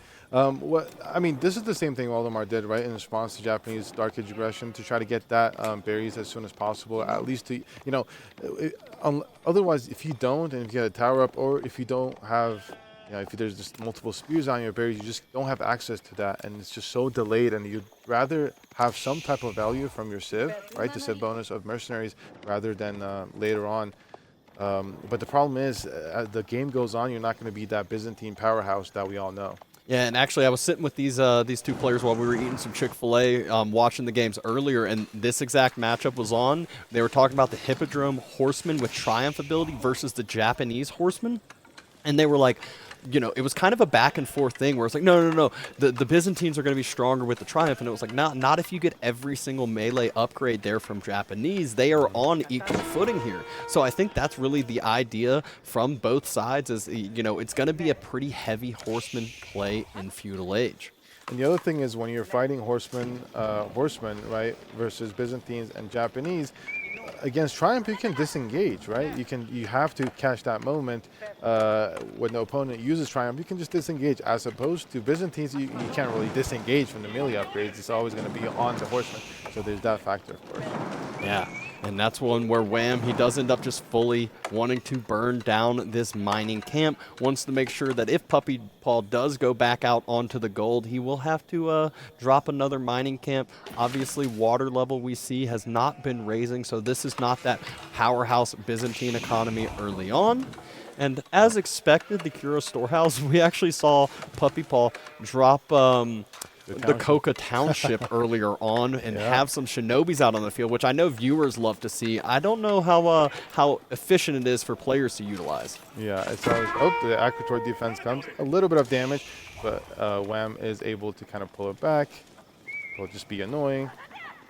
This is the same thing Waldemar did, right, in response to Japanese Dark Age aggression, to try to get that berries as soon as possible, at least to, otherwise, if you don't, and if you get a tower up, or if you don't have, if there's just multiple spears on your berries, you just don't have access to that, and it's just so delayed, and you'd rather have some type of value from your civ, right, the civ bonus of mercenaries, rather than later on. But the problem is, as the game goes on, you're not going to be that Byzantine powerhouse that we all know. Yeah, and actually I was sitting with these 2 players while we were eating some Chick-fil-A, watching the games earlier, and this exact matchup was on. They were talking about the Hippodrome Horseman with Triumph ability versus the Japanese Horseman, and they were like, it was kind of a back and forth thing where it's like, no, the Byzantines are going to be stronger with the Triumph, and it was like, not if you get every single melee upgrade there from Japanese. They are on equal footing here. So I think that's really the idea from both sides is, it's going to be a pretty heavy horseman play in Feudal Age. And the other thing is when you're fighting horsemen, right, versus Byzantines and Japanese, against Triumph, you can disengage, right? You have to catch that moment when the opponent uses Triumph. You can just disengage, as opposed to Byzantines, you can't really disengage from the melee upgrades. It's always going to be on the horseman. So there's that factor, of course. Yeah, and that's one where Wam, he does end up just fully wanting to burn down this mining camp. Wants to make sure that if puppypaw does go back out onto the gold, he will have to drop another mining camp. Obviously, water level we see has not been raising, so this is not that powerhouse Byzantine economy early on. And as expected, the Kuro storehouse, we actually saw puppypaw drop the Coca Township earlier on and have some shinobis out on the field, which I know viewers love to see. I don't know how efficient it is for players to utilize. Yeah, it's always... Oh, the Acrotoid defense comes. A little bit of damage, but Wam is able to kind of pull it back. It'll just be annoying.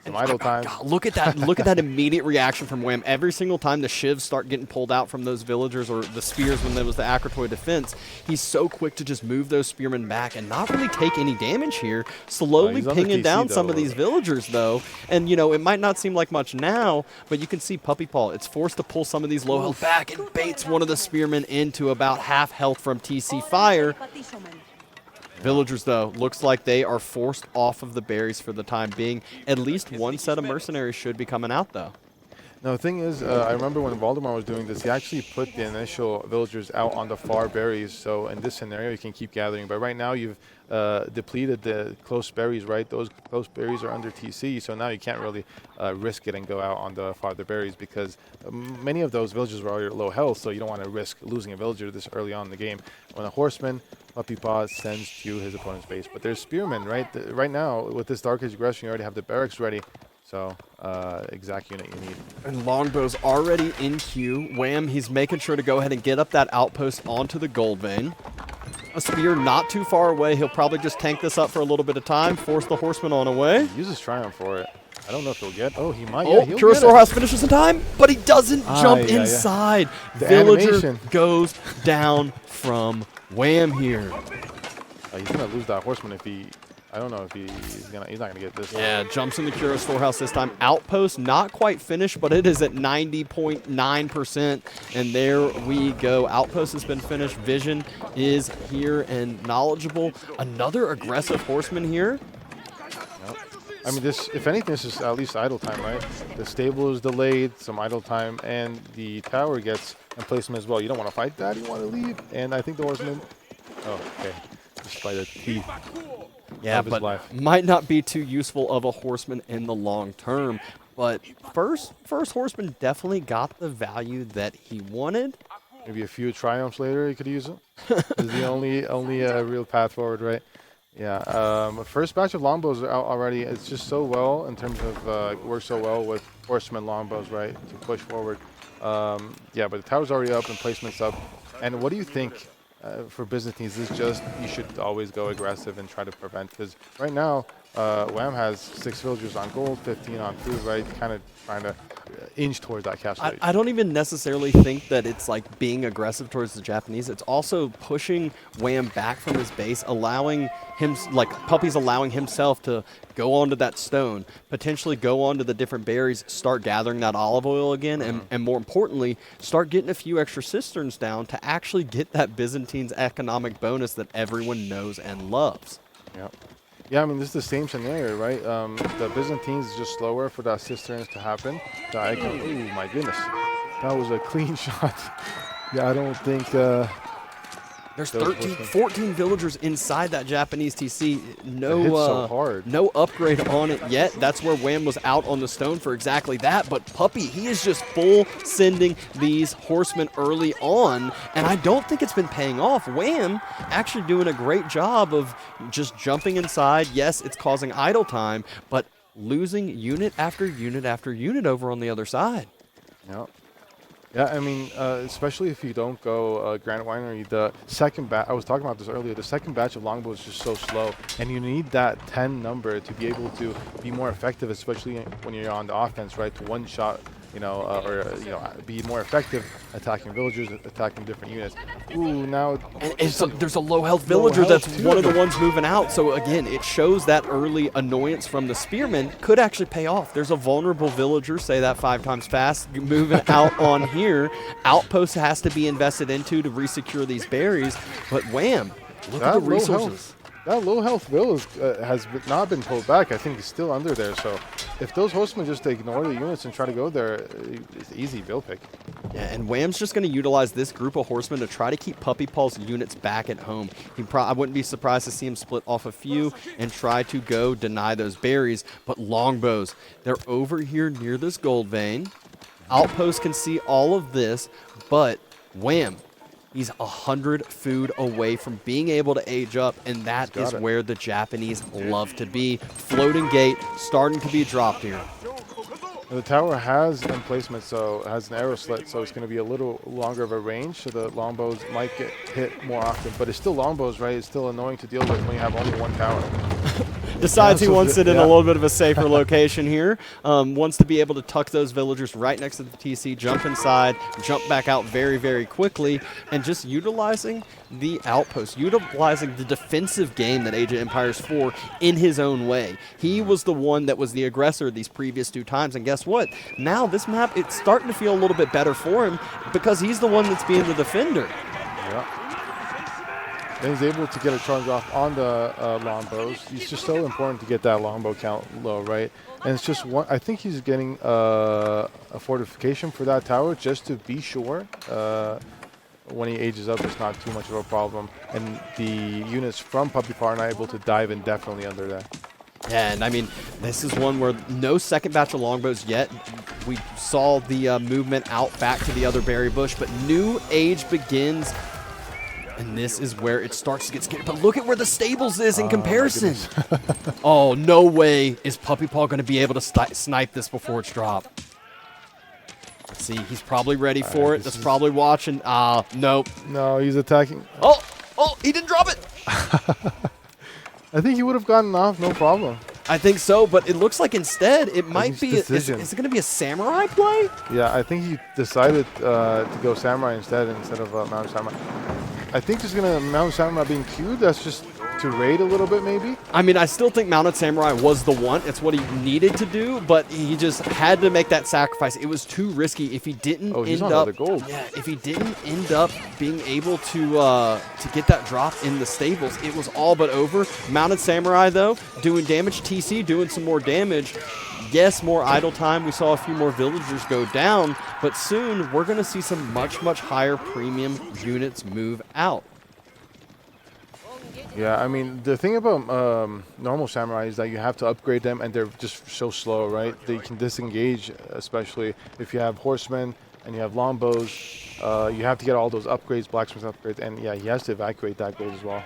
Some idle time. God, look at that! Look at that immediate reaction from Wam. Every single time the shivs start getting pulled out from those villagers, or the spears when there was the Acrotoid defense, he's so quick to just move those spearmen back and not really take any damage here. Slowly pinging down some of these villagers, though. And, it might not seem like much now, but you can see puppypaw. It's forced to pull some of these low health back and baits one of the spearmen into about half health from TC Fire. Villagers, though, looks like they are forced off of the berries for the time being. At least one set of mercenaries should be coming out, though. Now, the thing is, I remember when Waldemar was doing this, he actually put the initial villagers out on the far berries. So in this scenario, you can keep gathering. But right now, you've depleted the close berries, right? Those close berries are under TC. So now you can't really risk it and go out on the farther berries, because many of those villagers were already low health. So you don't want to risk losing a villager this early on in the game. When a horseman, puppypaw sends to his opponent's base. But there's spearmen, right? Right now, with this Dark Age aggression, you already have the barracks ready. So, exact unit you need. And Longbow's already in queue. Wam, he's making sure to go ahead and get up that outpost onto the gold vein. A spear not too far away. He'll probably just tank this up for a little bit of time, force the horseman on away. He uses Triumph for it. I don't know if he'll get... Oh, he might. Oh, Yeah, Kuro Storehouse finishes in time, but he doesn't jump inside. The Villager animation goes down from Wam here. He's going to lose that horseman if he I don't know if he's not gonna get this. Yeah, jumps in the Curious Storehouse this time. Outpost not quite finished, but it is at 90.9%. And there we go. Outpost has been finished. Vision is here and knowledgeable. Another aggressive horseman here. Yep. I mean, this, if anything, this is at least idle time, right? The stable is delayed, some idle time, and the tower gets in placement as well. You don't want to fight that. You want to leave. And I think the horseman. Oh, okay. Just by the teeth. Yeah, but might not be too useful of a horseman in the long term. But first horseman definitely got the value that he wanted. Maybe a few triumphs later he could use it. This is the only real path forward, right? Yeah. First batch of longbows are out already. It's just so well in terms of works so well with horseman longbows, right, to push forward. Yeah, but the tower's already up and placement's up. And what do you think? For Byzantines, is just you should always go aggressive and try to prevent, because right now Wam has 6 villagers on gold, 15 on food, right? Kind of trying to inch towards that castle. I don't even necessarily think that it's like being aggressive towards the Japanese. It's also pushing Wam back from his base, allowing him, like Puppy's allowing himself to go onto that stone, potentially go onto the different berries, start gathering that olive oil again, and more importantly, start getting a few extra cisterns down to actually get that Byzantines economic bonus that everyone knows and loves. Yeah. Yeah, I mean, this is the same scenario, right? The Byzantines is just slower for that cisterns to happen. Oh, my goodness. That was a clean shot. Yeah, I don't think... There's 14 villagers inside that Japanese TC. So hard. No upgrade on it yet. That's where Wam was out on the stone for exactly that. But Puppy, he is just full sending these horsemen early on, and I don't think it's been paying off. Wam actually doing a great job of just jumping inside. Yes, it's causing idle time, but losing unit after unit after unit over on the other side. Yeah. Yeah, I mean, especially if you don't go Grand Winery, the second batch, I was talking about this earlier, the second batch of longbow is just so slow, and you need that 10 number to be able to be more effective, especially when you're on the offense, right, to one-shot, be more effective attacking villagers, attacking different units. Ooh, now... And so there's a low-health villager that's one of the ones moving out, so again, it shows that early annoyance from the spearmen could actually pay off. There's a vulnerable villager, say that 5 times fast, moving out on here. Outpost has to be invested into to resecure these berries, but Wam, look at the resources. That low health village has not been pulled back. I think he's still under there. So if those horsemen just ignore the units and try to go there, it's easy bill pick. Yeah, and Wam's just going to utilize this group of horsemen to try to keep Puppy Paw's units back at home. I wouldn't be surprised to see him split off a few and try to go deny those berries. But longbows, they're over here near this gold vein. Outpost can see all of this, but Wam, he's 100 food away from being able to age up, and that is where the Japanese love to be. Floating gate starting to be dropped here. The tower has emplacement, so it has an arrow slit, so it's going to be a little longer of a range, so the longbows might get hit more often. But it's still longbows, right? It's still annoying to deal with when you have only one tower. Decides he wants it in a little bit of a safer location here. Wants to be able to tuck those villagers right next to the TC, jump inside, jump back out very, very quickly, and just utilizing the outpost, utilizing the defensive game that Age of Empires 4 in his own way. He was the one that was the aggressor these previous 2 times, and guess what? Now this map, it's starting to feel a little bit better for him because he's the one that's being the defender. Yeah. Then he's able to get a charge off on the longbows. It's just so important to get that longbow count low, right? And it's just one. I think he's getting a fortification for that tower just to be sure. When he ages up, it's not too much of a problem. And the units from Puppy Paw are not able to dive indefinitely under that. Yeah, and I mean, this is one where no second batch of longbows yet. We saw the movement out back to the other berry bush, but new age begins. And this is where it starts to get scary. But look at where the stables is in comparison. Oh, no way is Puppy Paw going to be able to snipe this before it's dropped. Let's see, he's probably ready for it. That's probably watching. Nope. No, he's attacking. Oh, he didn't drop it. I think he would have gotten off, no problem. I think so, but it looks like instead it might be. Is it going to be a samurai play? Yeah, I think he decided to go samurai instead of Mountain Samurai. I think he's going to Mountain Samurai being queued. That's just to raid a little bit, maybe? I mean, I still think Mounted Samurai was the one. It's what he needed to do, but he just had to make that sacrifice. It was too risky. If he didn't if he didn't end up being able to get that drop in the stables, it was all but over. Mounted Samurai, though, doing damage. TC doing some more damage. Yes, more idle time. We saw a few more villagers go down, but soon we're going to see some much, much higher premium units move out. Yeah, I mean, the thing about normal samurai is that you have to upgrade them, and they're just so slow, right? They can disengage, especially if you have horsemen and you have longbows. You have to get all those upgrades, blacksmith upgrades, and yeah, he has to evacuate that gold as well.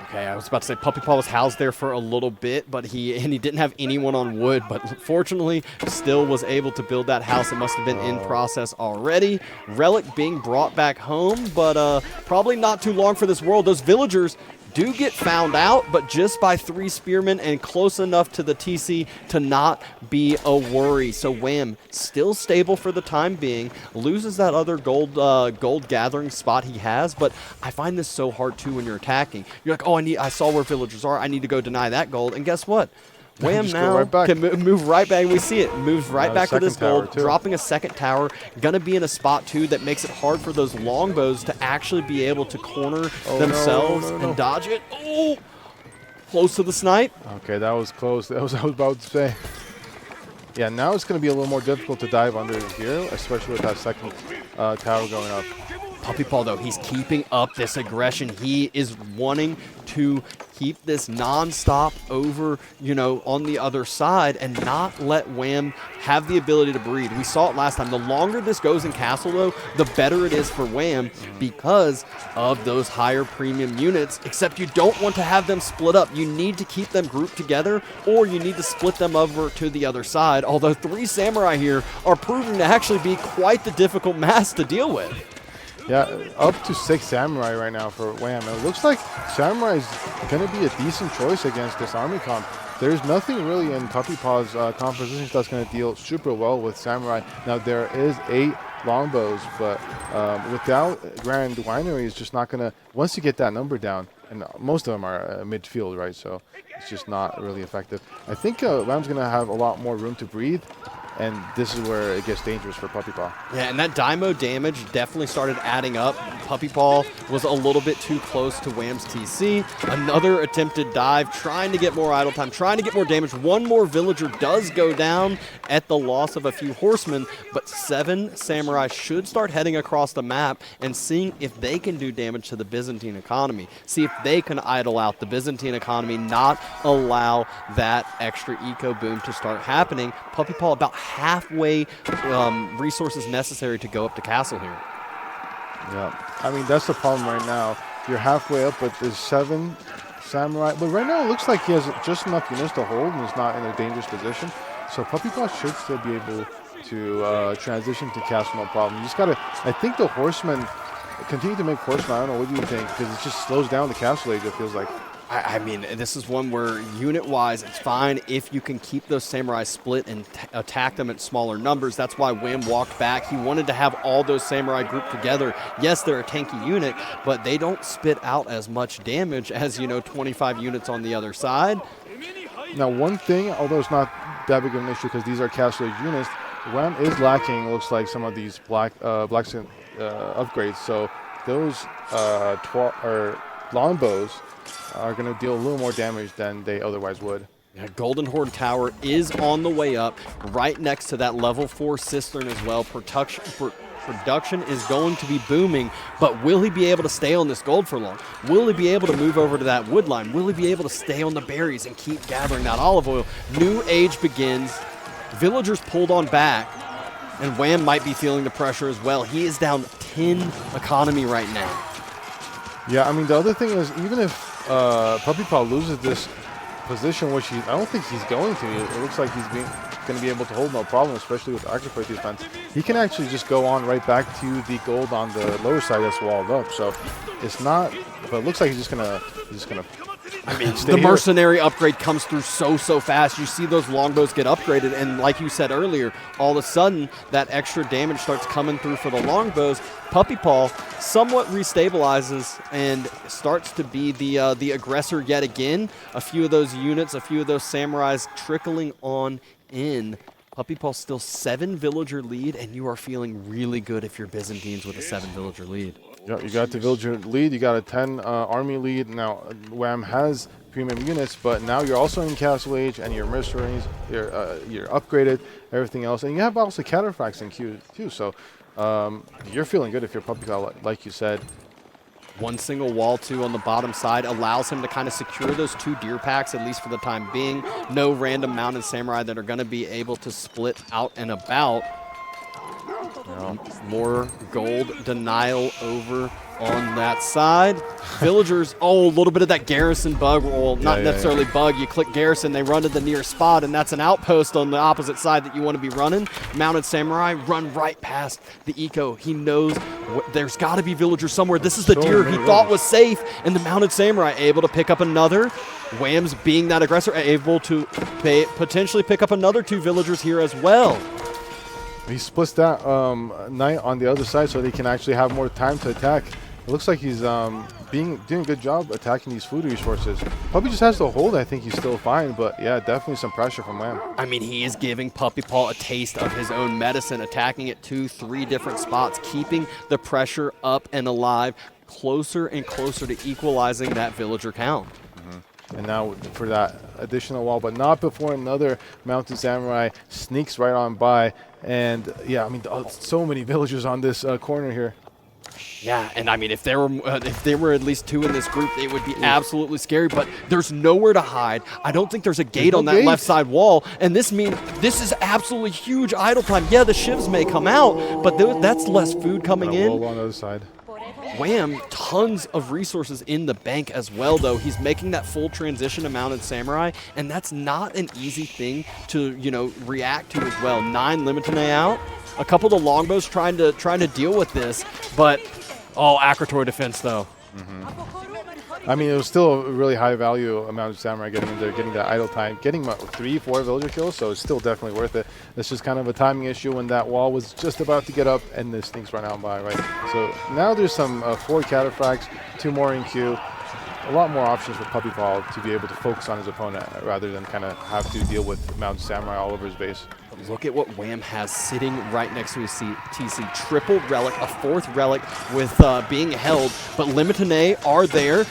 Okay, I was about to say Puppy Paw was housed there for a little bit, but he didn't have anyone on wood, but fortunately still was able to build that house. It must have been in process already. Relic being brought back home, but probably not too long for this world. Those villagers do get found out, but just by 3 spearmen and close enough to the TC to not be a worry. So Wam still stable for the time being, loses that other gold gathering spot he has, but I find this so hard too when you're attacking. You're like, oh, I saw where villagers are, I need to go deny that gold, and guess what? Wam now can move right back, and we see it. Moves right back to this gold, dropping a second tower. Going to be in a spot, too, that makes it hard for those longbows to actually be able to corner themselves and dodge it. Oh! Close to the snipe. Okay, that was close. That was what I was about to say. Yeah, now it's going to be a little more difficult to dive under here, especially with that second tower going up. Puppy Paw, though, he's keeping up this aggression. He is wanting to keep this non-stop over, on the other side and not let Wam have the ability to breathe. We saw it last time. The longer this goes in Castle, though, the better it is for Wam because of those higher premium units, except you don't want to have them split up. You need to keep them grouped together, or you need to split them over to the other side, although 3 samurai here are proving to actually be quite the difficult mass to deal with. Yeah, up to 6 samurai right now for Wam. It looks like samurai is going to be a decent choice against this army comp. There's nothing really in Puppy Paw's composition that's going to deal super well with samurai. Now, there is 8 longbows, but without Grand Winery, it's just not going to, once you get that number down, and most of them are midfield, right? So it's just not really effective. I think Wam's going to have a lot more room to breathe. And this is where it gets dangerous for Puppy Paw. Yeah, and that Dymo damage definitely started adding up. Puppy Paw was a little bit too close to Wam's TC. Another attempted dive, trying to get more idle time, trying to get more damage. One more villager does go down at the loss of a few horsemen, but 7 samurai should start heading across the map and seeing if they can do damage to the Byzantine economy. See if they can idle out the Byzantine economy, not allow that extra eco boom to start happening. Puppy Paw about halfway resources necessary to go up to castle here. Yeah, I mean, that's the problem right now. You're halfway up, but there's 7 samurai. But right now it looks like he has just enough units to hold and is not in a dangerous position. So Puppy Paw should still be able to transition to castle no problem. You just got to, I think the horsemen, continue to make horsemen. I don't know, what do you think? Because it just slows down the castle age, it feels like. I mean, this is one where unit-wise, it's fine if you can keep those samurai split and attack them at smaller numbers. That's why Wam walked back. He wanted to have all those samurai grouped together. Yes, they're a tanky unit, but they don't spit out as much damage as, 25 units on the other side. Now, one thing, although it's not that big of an issue because these are castle age units, Wam is lacking, looks like, some of these blacksmith upgrades. So those longbows are going to deal a little more damage than they otherwise would. Yeah, Golden Horde Tower is on the way up, right next to that level 4 cistern as well. Production is going to be booming, but will he be able to stay on this gold for long? Will he be able to move over to that wood line? Will he be able to stay on the berries and keep gathering that olive oil? New age begins. Villagers pulled on back, and Wam might be feeling the pressure as well. He is down 10 economy right now. Yeah, I mean, the other thing is, even if Puppy Paw loses this position, which I don't think he's going to. It looks like he's going going to be able to hold no problem, especially with the Octopus defense. He can actually just go on right back to the gold on the lower side that's walled up. So it's not, but it looks like he's just gonna I mean, the mercenary upgrade comes through so fast. You see those longbows get upgraded, and like you said earlier, all of a sudden that extra damage starts coming through for the longbows. puppypaw somewhat restabilizes and starts to be the aggressor yet again. A few of those units, a few of those samurais trickling on in. puppypaw still 7 villager lead, and you are feeling really good if you're Byzantines with a 7 villager lead. Yeah, you got the villager lead, you got a 10 army lead. Now, Wam has premium units, but now you're also in Castle Age, and your mercenaries, you're upgraded, everything else. And you have also cataphracts in queue, too. So you're feeling good if you're puppypaw, like you said. One single wall, too, on the bottom side allows him to kind of secure those 2 deer packs, at least for the time being. No random mounted samurai that are going to be able to split out and about. More gold denial over on that side. Villagers, a little bit of that garrison bug. Well, not necessarily bug. You click garrison, they run to the nearest spot, and that's an outpost on the opposite side that you want to be running. Mounted samurai run right past the eco. He knows there's got to be villagers somewhere. This is the deer he thought was safe, and the mounted samurai able to pick up another. Wams, being that aggressor, able to potentially pick up another 2 villagers here as well. He splits that knight on the other side so they can actually have more time to attack. It looks like he's doing a good job attacking these food resources. Puppy just has to hold. I think he's still fine, but yeah, definitely some pressure from Wam. I mean, he is giving puppypaw a taste of his own medicine, attacking at 2, 3 different spots, keeping the pressure up and alive, closer and closer to equalizing that villager count. And now for that additional wall, but not before another mounted samurai sneaks right on by. And yeah, I mean, so many villagers on this corner here. Yeah, and I mean, if there were at least 2 in this group, it would be absolutely scary. But there's nowhere to hide. I don't think there's a gate on that left side wall, and this means this is absolutely huge idle time. Yeah, the shivs may come out, but that's less food coming in. Wall on the other side. Wam, tons of resources in the bank as well, though. He's making that full transition to mounted samurai, and that's not an easy thing to, react to as well. 9 Limitane out. A couple of the longbows trying to deal with this, but Akratoy defense though. I mean, it was still a really high value amount of samurai getting in there, getting that idle time, getting 3, 4 villager kills, so it's still definitely worth it. It's just kind of a timing issue when that wall was just about to get up and the snakes run out by, right? So now there's some 4 cataphracts, 2 more in queue. A lot more options for puppypaw to be able to focus on his opponent rather than kind of have to deal with mounted samurai all over his base. Look at what Wam has sitting right next to his TC. Triple relic, a 4th relic with being held, but Limitane are there.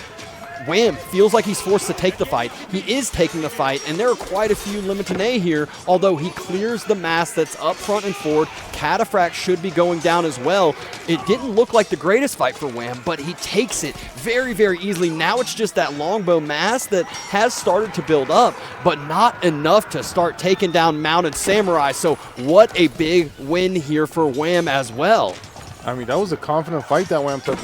Wam feels like he's forced to take the fight. He is taking the fight, and there are quite a few Limitane here, although he clears the mass that's up front and forward. Cataphract should be going down as well. It didn't look like the greatest fight for Wam, but he takes it very, very easily. Now it's just that longbow mass that has started to build up, but not enough to start taking down mounted samurai. So what a big win here for Wam as well. I mean, that was a confident fight that Wam took.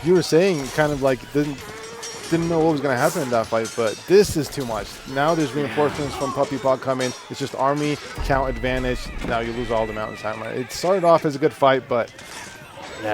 You were saying kind of like didn't know what was going to happen in that fight, but this is too much. Now there's reinforcements from puppypaw coming. It's just army count advantage. Now you lose all the mountain samurai. It started off as a good fight, but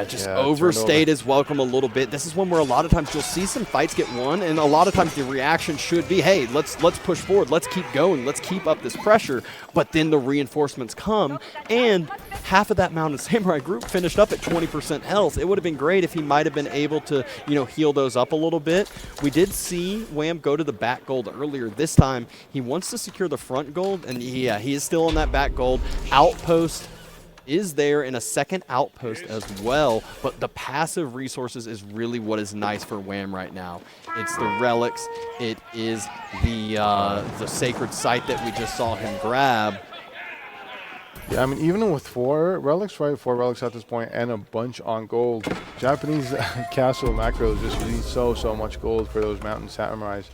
just overstayed his welcome a little bit. This is one where a lot of times you'll see some fights get won, and a lot of times the reaction should be, hey, let's push forward, let's keep going, let's keep up this pressure. But then the reinforcements come, and half of that mounted samurai group finished up at 20% health. It would have been great if he might have been able to, heal those up a little bit. We did see Wam go to the back gold earlier. This time, he wants to secure the front gold, and yeah, he is still on that back gold. Outpost is there in a second outpost as well, but the passive resources is really what is nice for Wam right now. It's the relics, it is the sacred site that we just saw him grab. Yeah, I mean, even with 4 relics, right? 4 relics at this point and a bunch on gold. Japanese castle macros just release so much gold for those mountain samurais.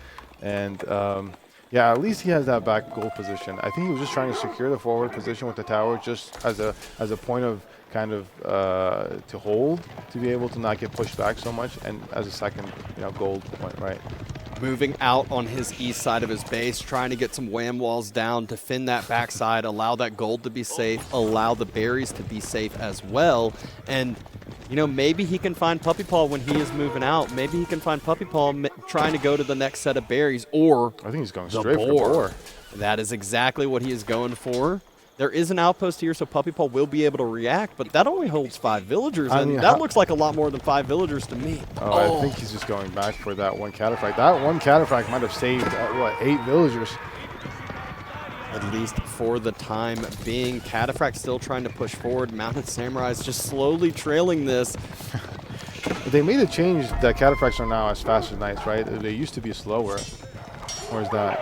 And yeah, at least he has that back goal position. I think he was just trying to secure the forward position with the tower just as a point of kind of to hold, to be able to not get pushed back so much, and as a second gold point, right? moving out on his east side of his base, trying to get some wham walls down, defend that backside, allow that gold to be safe, allow the berries to be safe as well. And, you know, maybe he can find Puppy Paw when he is moving out. Maybe he can find Puppy Paw trying to go to the next set of berries, or I think he's going straight for the boar. That is exactly what he is going for. There is an outpost here, so Puppy Paw will be able to react, but that only holds 5 villagers, and that looks like a lot more than 5 villagers to me. I think he's just going back for that one cataphract. That one cataphract might have saved, 8 villagers? At least for the time being. Cataphract still trying to push forward. Mounted Samurai is just slowly trailing this. They made a change that cataphracts are now as fast as knights, right? They used to be slower. Or is that?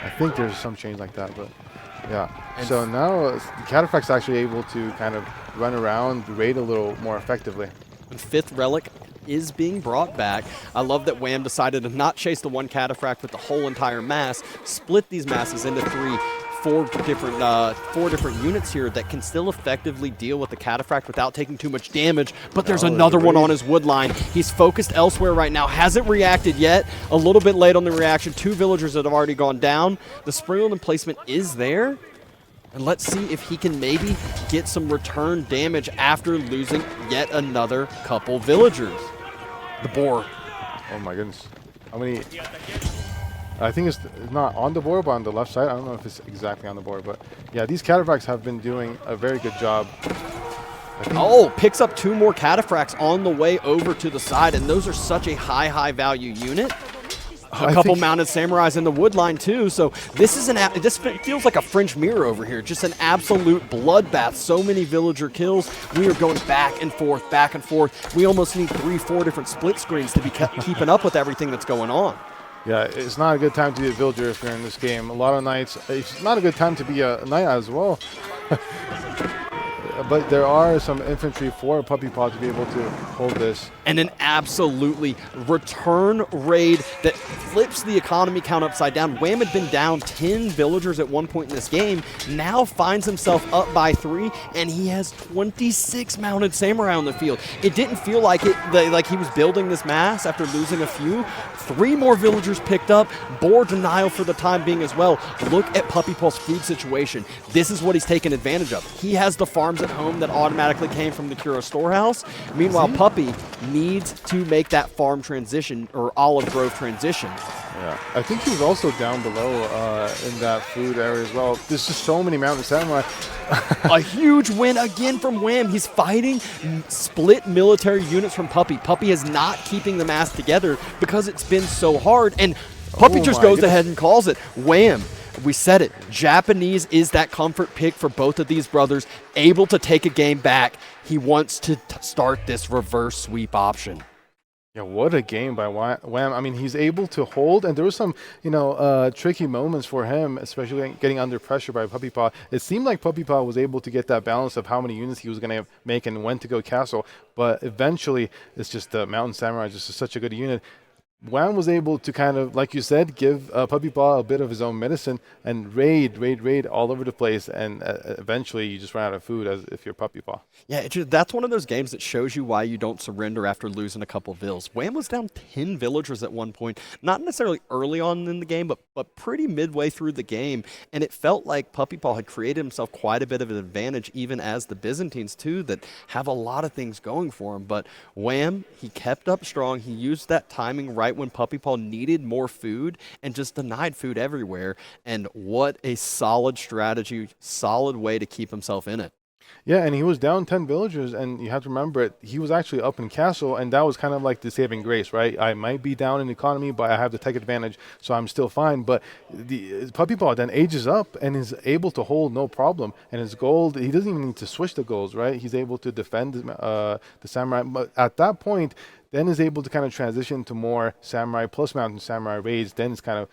I think there's some change like that, but yeah. And so now the cataphract's actually able to kind of run around, raid a little more effectively. And 5th relic is being brought back. I love that Wham decided to not chase the one cataphract with the whole entire mass, split these masses into 4 different units here that can still effectively deal with the cataphract without taking too much damage. But there's another one on his wood line. He's focused elsewhere right now. Hasn't reacted yet. A little bit late on the reaction. 2 villagers that have already gone down. The Springald emplacement is there. And let's see if he can maybe get some return damage after losing yet another couple villagers. The boar. Oh my goodness. How many? I think it's not on the board, but on the left side. I don't know if it's exactly on the board, but yeah, these cataphracts have been doing a very good job. Oh, picks up 2 more cataphracts on the way over to the side, and those are such a high value unit. A couple mounted samurais in the wood line too, so this is this feels like a French mirror over here. Just an absolute bloodbath. So many villager kills. We are going back and forth, back and forth. We almost need 3-4 different split screens to be keeping up with everything that's going on. Yeah, it's not a good time to be a villager if you're in this game. A lot of knights. It's not a good time to be a knight as well. But there are some infantry for Puppy Paw to be able to hold this. And an absolutely return raid that flips the economy count upside down. Wham had been down 10 villagers at one point in this game, now finds himself up by 3, and he has 26 mounted samurai on the field. It didn't feel like like he was building this mass after losing a few. 3 more villagers picked up, boar denial for the time being as well. Look at Puppy Paw's food situation. This is what he's taken advantage of. He has the farms at home that automatically came from the Kuro storehouse. Meanwhile, Puppy needs to make that farm transition or olive grove transition. Yeah, I think he was also down below in that food area as well. There's just so many mountain samurai. A huge win again from Wham. He's fighting split military units from Puppy. Puppy is not keeping the mass together because it's been so hard, and Puppy just goes ahead and calls it. Wham. We said it. Japanese is that comfort pick for both of these brothers, able to take a game back. He wants to start this reverse sweep option. Yeah, what a game by Wham. I mean, he's able to hold, and there was some, tricky moments for him, especially getting under pressure by Puppy Paw. It seemed like Puppy Paw was able to get that balance of how many units he was going to make and when to go castle, but eventually it's just the Mountain Samurai just is such a good unit. Wham was able to kind of, like you said, give Puppy Paw a bit of his own medicine and raid all over the place, and eventually you just run out of food as if you're Puppy Paw. Yeah, that's one of those games that shows you why you don't surrender after losing a couple vills. Wham was down 10 villagers at one point, not necessarily early on in the game, but pretty midway through the game, and it felt like Puppy Paw had created himself quite a bit of an advantage, even as the Byzantines too, that have a lot of things going for him. But Wham, he kept up strong. He used that timing right when Puppy Paw needed more food and just denied food everywhere. And what a solid strategy, solid way to keep himself in it. Yeah, and he was down 10 villagers, and you have to remember it, he was actually up in castle, and that was kind of like the saving grace, right? I might be down in economy, but I have to take advantage, so I'm still fine. But the Puppy Paw then ages up and is able to hold no problem. And his gold, he doesn't even need to switch the golds, right? He's able to defend the samurai. But at that point, then is able to kind of transition to more samurai plus mountain samurai raids. Then it's kind of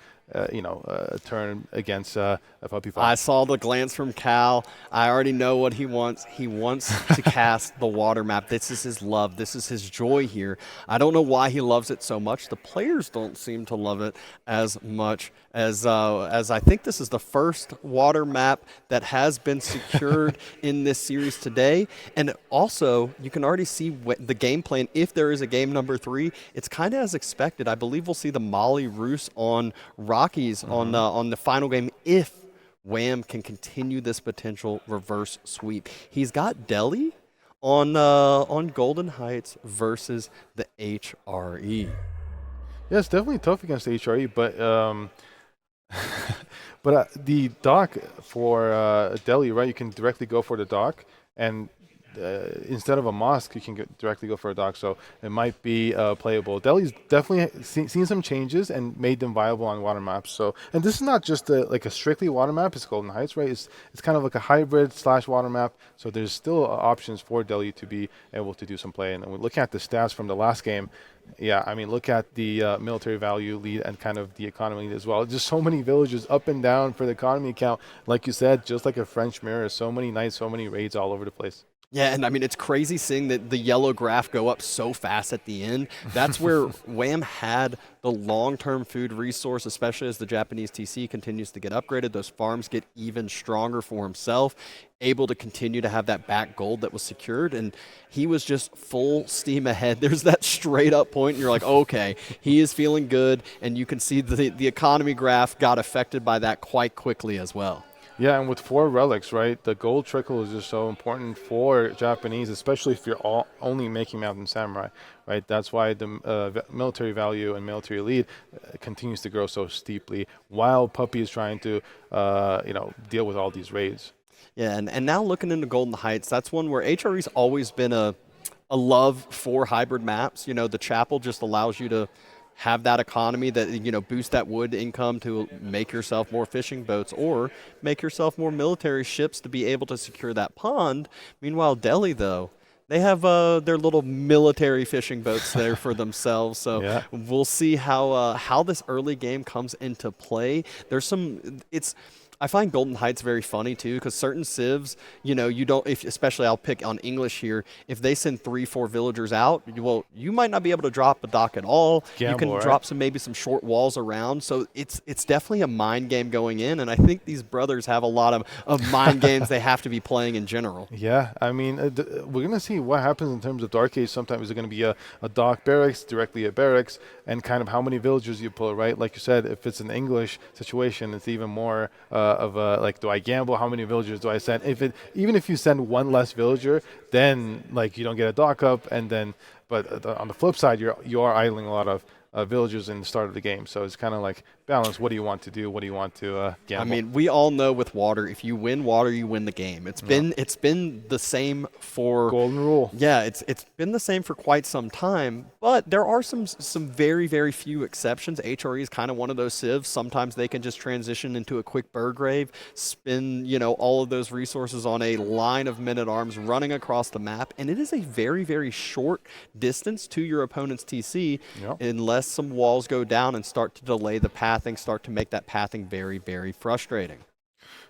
turn against a Puppy Paw. I saw the glance from Cal. I already know what he wants. He wants to cast the water map. This is his love. This is his joy here. I don't know why he loves it so much. The players don't seem to love it as much as I think this is the first water map that has been secured in this series today. And also, you can already see the game plan, if there is a game game number 3, it's kind of as expected. I believe we'll see the Molly Roos on Rockies on the final game if Wham can continue this potential reverse sweep. He's got Delhi on Golden Heights versus the HRE. Yeah, it's definitely tough against the HRE, but the dock for Delhi, right? You can directly go for the dock, and instead of a mosque, you can directly go for a dock. So it might be playable. Delhi's definitely seen some changes and made them viable on water maps. So, and this is not just like a strictly water map. It's Golden Heights, right? It's kind of like a hybrid / water map. So there's still options for Delhi to be able to do some play. And we're looking at the stats from the last game. Yeah, I mean, look at the military value lead and kind of the economy lead as well. Just so many villages up and down for the economy account. Like you said, just like a French mirror, so many knights, so many raids all over the place. Yeah, and I mean, it's crazy seeing the yellow graph go up so fast at the end. That's where Wham had the long-term food resource, especially as the Japanese TC continues to get upgraded. Those farms get even stronger for himself, able to continue to have that back gold that was secured, and he was just full steam ahead. There's that straight-up point, and you're like, okay, he is feeling good, and you can see the economy graph got affected by that quite quickly as well. Yeah, and with 4 relics, right, the gold trickle is just so important for Japanese, especially if you're only making Mountain Samurai, right? That's why the military value and military lead continues to grow so steeply while Puppy is trying to, deal with all these raids. Yeah, and now looking into Golden Heights, that's one where HRE's always been a love for hybrid maps. You know, the chapel just allows you to have that economy that, boost that wood income to make yourself more fishing boats or make yourself more military ships to be able to secure that pond. Meanwhile, Delhi, though, they have their little military fishing boats there for themselves. So Yeah. we'll see how this early game comes into play. I find Golden Heights very funny too, because certain civs, you don't, especially I'll pick on English here, if they send 3-4 villagers out, well, you might not be able to drop a dock at all. Gamble, you can right? drop maybe some short walls around. So it's definitely a mind game going in, and I think these brothers have a lot of mind games they have to be playing in general. Yeah, I mean, we're going to see what happens in terms of Dark Age. Sometimes it's going to be a dock barracks, directly at barracks, and kind of how many villagers you pull, right? Like you said, if it's an English situation, it's even more of a, like, do I gamble? How many villagers do I send? Even if you send one less villager, then, like, you don't get a dock up, and then, but on the flip side, you are idling a lot of villagers in the start of the game. So it's kind of like balance. What do you want to do? What do you want to gamble? I mean, we all know with water, if you win water, you win the game. It's been the same for golden rule. Yeah, it's been the same for quite some time, but there are some very, very few exceptions. HRE is kind of one of those civs. Sometimes they can just transition into a quick Burgrave, spend all of those resources on a line of men-at-arms running across the map, and it is a very, very short distance to your opponent's TC unless some walls go down and start to delay the pathing, start to make that pathing very, very frustrating.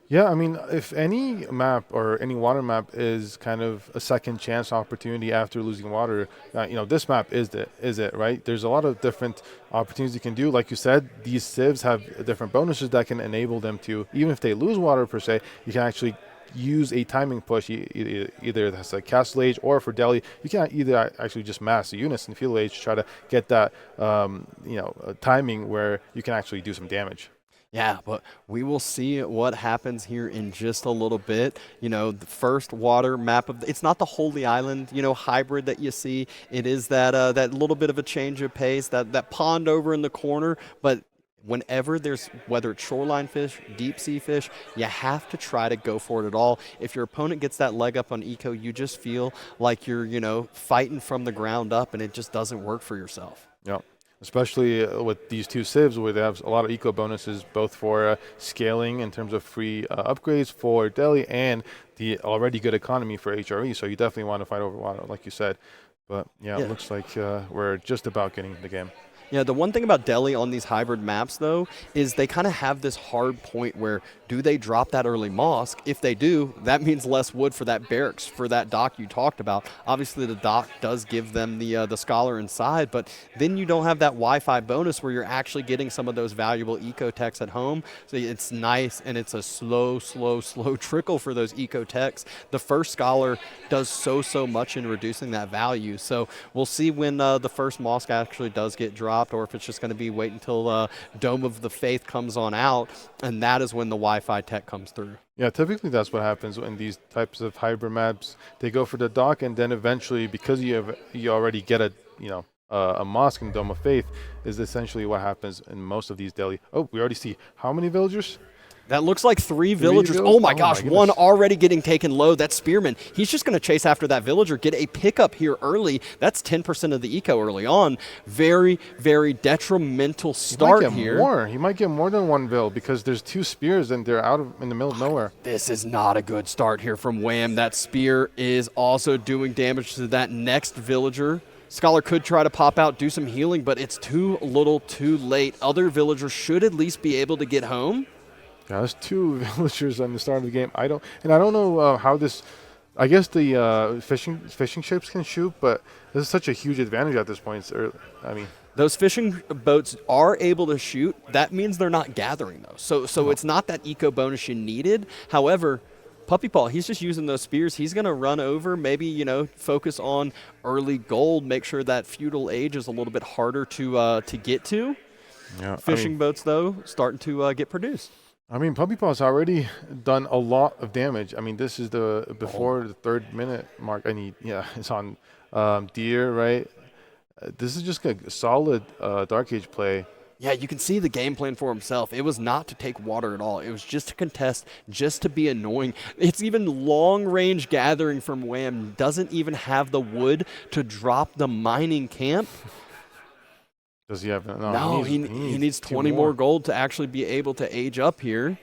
Yeah, I mean, if any map or any water map is kind of a second chance opportunity after losing water, this map is it, right? There's a lot of different opportunities you can do. Like you said, these civs have different bonuses that can enable them to, even if they lose water per se, you can actually use a timing push, either that's like Castle Age or for Delhi, you can either actually just mass the units in Field Age to try to get that, timing where you can actually do some damage. Yeah, but we will see what happens here in just a little bit. The first water map it's not the Holy Island, hybrid that you see. It is that little bit of a change of pace, that pond over in the corner, but whenever there's, whether it's shoreline fish, deep sea fish, you have to try to go for it at all. If your opponent gets that leg up on eco, you just feel like you're, fighting from the ground up, and it just doesn't work for yourself. Yeah, especially with these two civs where they have a lot of eco bonuses, both for scaling in terms of free upgrades for Delhi and the already good economy for HRE. So you definitely want to fight over water, like you said. But yeah, it looks like we're just about getting the game. Yeah, the one thing about Delhi on these hybrid maps, though, is they kind of have this hard point where do they drop that early mosque? If they do, that means less wood for that barracks, for that dock you talked about. Obviously, the dock does give them the scholar inside, but then you don't have that Wi-Fi bonus where you're actually getting some of those valuable eco techs at home. So it's nice, and it's a slow trickle for those eco techs. The first scholar does so much in reducing that value. So we'll see when the first mosque actually does get dropped, or if it's just going to be wait until Dome of the Faith comes on out, and that is when the Wi-Fi tech comes through. Yeah, typically that's what happens in these types of hybrid maps. They go for the dock, and then eventually, because you already get a mosque in Dome of Faith, is essentially what happens in most of these Delhi. Oh, we already see how many villagers? That looks like three villagers. Oh my gosh, one already getting taken low. That's Spearman. He's just going to chase after that villager, get a pickup here early. That's 10% of the eco early on. Very detrimental start here. He might get more than one vill because there's two spears and they're in the middle of nowhere. This is not a good start here from Wham. That spear is also doing damage to that next villager. Scholar could try to pop out, do some healing, but it's too little too late. Other villagers should at least be able to get home. Yeah, there's two villagers on the start of the game. I don't know how this. I guess the fishing ships can shoot, but this is such a huge advantage at this point. Those fishing boats are able to shoot. That means they're not gathering though. So it's not that eco bonus you needed. However, puppypaw, he's just using those spears. He's going to run over, maybe focus on early gold, make sure that feudal age is a little bit harder to get to. Yeah, fishing boats though starting to get produced. I mean, puppypaw's already done a lot of damage. I mean, this is before the 3rd minute mark. It's on deer, right? This is just a solid Dark Age play. Yeah, you can see the game plan for himself. It was not to take water at all. It was just to contest, just to be annoying. It's even long-range gathering from Wham. Doesn't even have the wood to drop the mining camp. Does he have? No, he needs 20 more gold to actually be able to age up here.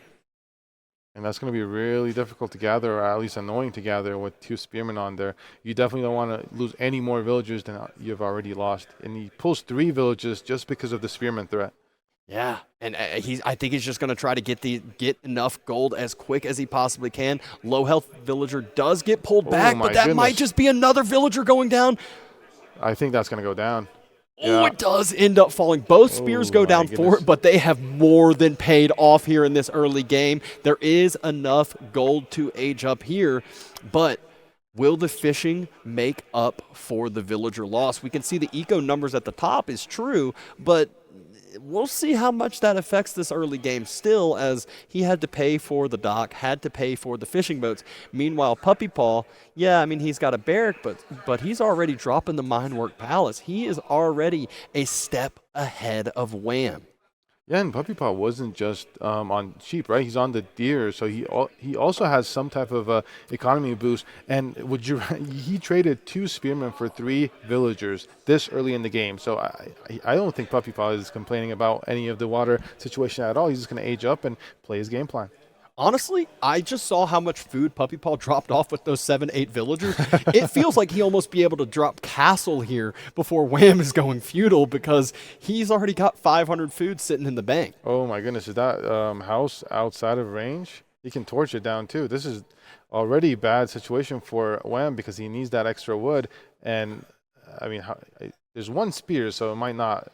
And that's going to be really difficult to gather, or at least annoying to gather with 2 spearmen on there. You definitely don't want to lose any more villagers than you've already lost. And he pulls 3 villages just because of the spearman threat. Yeah, and I think he's just going to try to get enough gold as quick as he possibly can. Low health villager does get pulled back, but that might just be another villager going down. I think that's going to go down. Oh, it does end up falling. Both spears go down for it, but they have more than paid off here in this early game. There is enough gold to age up here, but will the fishing make up for the villager loss? We can see the eco numbers at the top is true, but we'll see how much that affects this early game still, as he had to pay for the dock, had to pay for the fishing boats. Meanwhile, puppypaw, yeah, I mean, he's got a barrack, but he's already dropping the minework palace. He is already a step ahead of Wham. Yeah, and puppypaw wasn't just on sheep, right? He's on the deer, so he also has some type of economy boost. And he traded 2 spearmen for 3 villagers this early in the game. So I don't think puppypaw is complaining about any of the water situation at all. He's just going to age up and play his game plan. Honestly, I just saw how much food puppypaw dropped off with those 7-8 villagers. It feels like he almost be able to drop castle here before Wham is going feudal, because he's already got 500 food sitting in the bank. Oh my goodness, is that house outside of range? He can torch it down too. This is already a bad situation for Wham because he needs that extra wood. And I mean, there's 1 spear, so it might not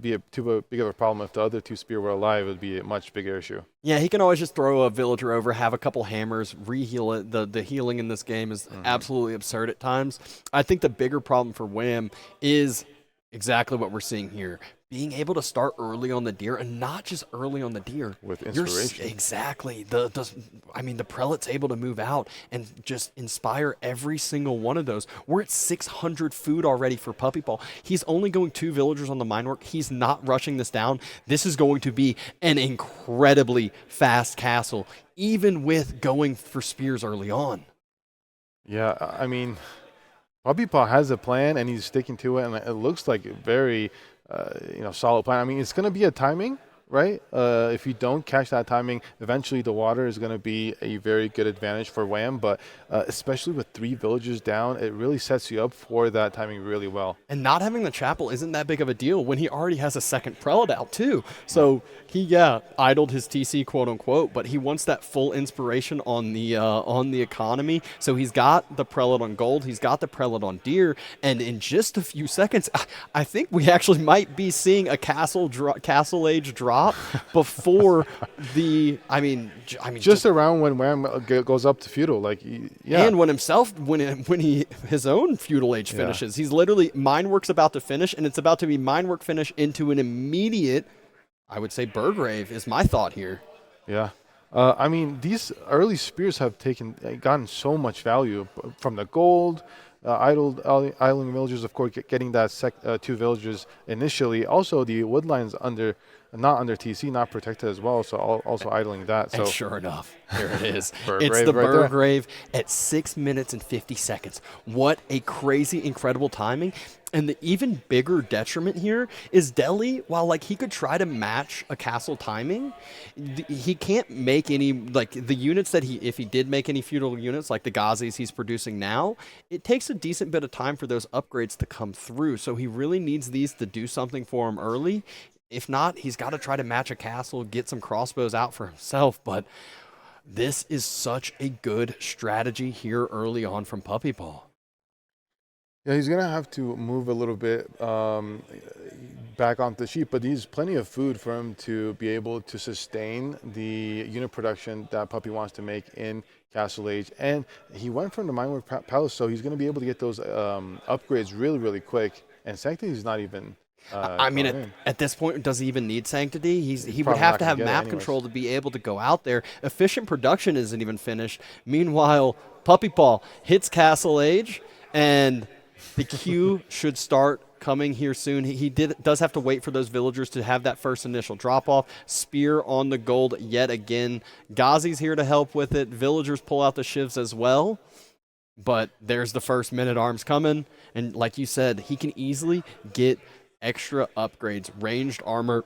be too big of a problem. If the other 2 spear were alive, it would be a much bigger issue. Yeah, he can always just throw a villager over, have a couple hammers, re-heal it. The healing in this game is absolutely absurd at times. I think the bigger problem for Wham is exactly what we're seeing here. Being able to start early on the deer, and not just early on the deer. With inspiration. Exactly. The prelate's able to move out and just inspire every single one of those. We're at 600 food already for puppypaw. He's only going 2 villagers on the minework. He's not rushing this down. This is going to be an incredibly fast castle, even with going for spears early on. Yeah, I mean, puppypaw has a plan, and he's sticking to it, and it looks like a very solid plan. I mean, it's going to be a timing, right? If you don't catch that timing, eventually the water is going to be a very good advantage for Wham. But especially with 3 villagers down, it really sets you up for that timing really well. And not having the chapel isn't that big of a deal when he already has a second prelate out too. So he idled his TC quote unquote, but he wants that full inspiration on the economy. So he's got the prelate on gold, he's got the prelate on deer, and in just a few seconds, I think we actually might be seeing a castle age drop before the. I mean, just around when Wham goes up to feudal, like yeah, and when his own feudal age finishes, he's literally Minework's about to finish, and it's about to be Minework finish into an immediate, I would say, Burgrave is my thought here. Yeah. I mean, these early spears have gotten so much value from the gold, idling villagers, of course, getting that 2 villagers initially. Also, the woodlines not under TC, not protected as well, so also idling that. So and sure enough, there it is. Burgrave It's the right Burgrave at 6 minutes and 50 seconds. What a crazy, incredible timing. And the even bigger detriment here is Delhi, while like he could try to match a castle timing, he can't make any, like the units that if he did make any feudal units, like the Ghazis he's producing now, it takes a decent bit of time for those upgrades to come through. So he really needs these to do something for him early. If not, he's got to try to match a castle, get some crossbows out for himself. But this is such a good strategy here early on from Puppypaw. Yeah, he's going to have to move a little bit back onto the sheep, but he's plenty of food for him to be able to sustain the unit production that Puppy wants to make in Castle Age. And he went from the Minework Palace, so he's going to be able to get those upgrades really, really quick. And Sanctity is not even... I mean, at this point, does he even need Sanctity? He would have to have map control to be able to go out there. Efficient production isn't even finished. Meanwhile, Puppypaw hits Castle Age, and the queue should start coming here soon. He does have to wait for those villagers to have that first initial drop-off. Spear on the gold yet again. Ghazi's here to help with it. Villagers pull out the shivs as well. But there's the first men-at-arms coming. And like you said, he can easily get extra upgrades. Ranged armor,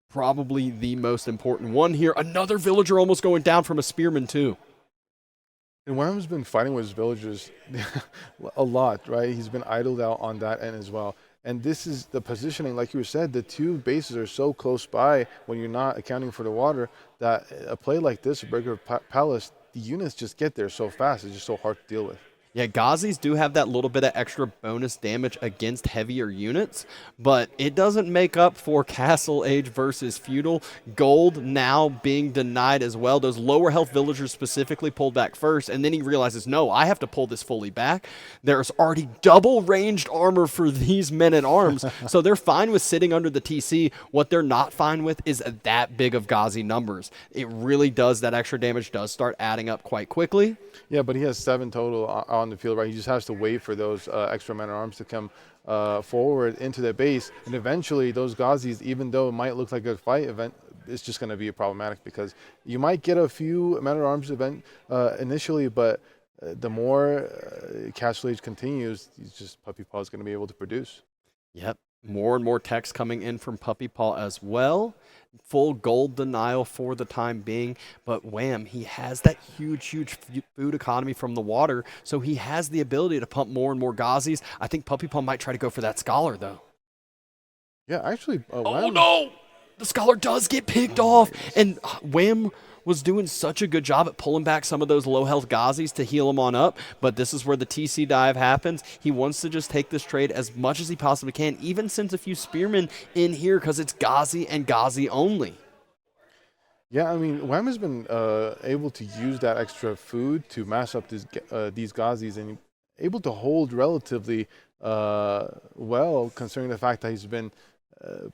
probably the most important one here. Another villager almost going down from a spearman too. And Wham's been fighting with his villagers a lot, right? He's been idled out on that end as well. And this is the positioning, like you said, the 2 bases are so close by when you're not accounting for the water that a play like this, Burger Palace, the units just get there so fast. It's just so hard to deal with. Yeah, Ghazis do have that little bit of extra bonus damage against heavier units, but it doesn't make up for Castle Age versus Feudal. Gold now being denied as well. Those lower health villagers specifically pulled back first, and then he realizes, no, I have to pull this fully back. There's already double ranged armor for these men-at-arms, so they're fine with sitting under the TC. What they're not fine with is that big of Ghazi numbers. It really does, that extra damage does start adding up quite quickly. Yeah, but he has 7 total on the field, right? He just has to wait for those extra men-at-arms to come forward into the base. And eventually those Ghazis, even though it might look like a fight event, it's just going to be problematic because you might get a few men-at-arms event initially, but the more Castle Age continues, Puppypaw is going to be able to produce. Yep. More and more text coming in from Puppypaw as well. Full gold denial for the time being. But Wham, he has that huge food economy from the water, so he has the ability to pump more and more Ghazis. I think Puppypaw might try to go for that Scholar, though. Yeah, actually. Oh, no! The Scholar does get picked off. And Wham was doing such a good job at pulling back some of those low-health Ghazis to heal them on up, but this is where the TC dive happens. He wants to just take this trade as much as he possibly can, even sends a few spearmen in here because it's Ghazi and Ghazi only. Yeah, I mean, Wham has been able to use that extra food to mash up these Ghazis and able to hold relatively well, considering the fact that he's been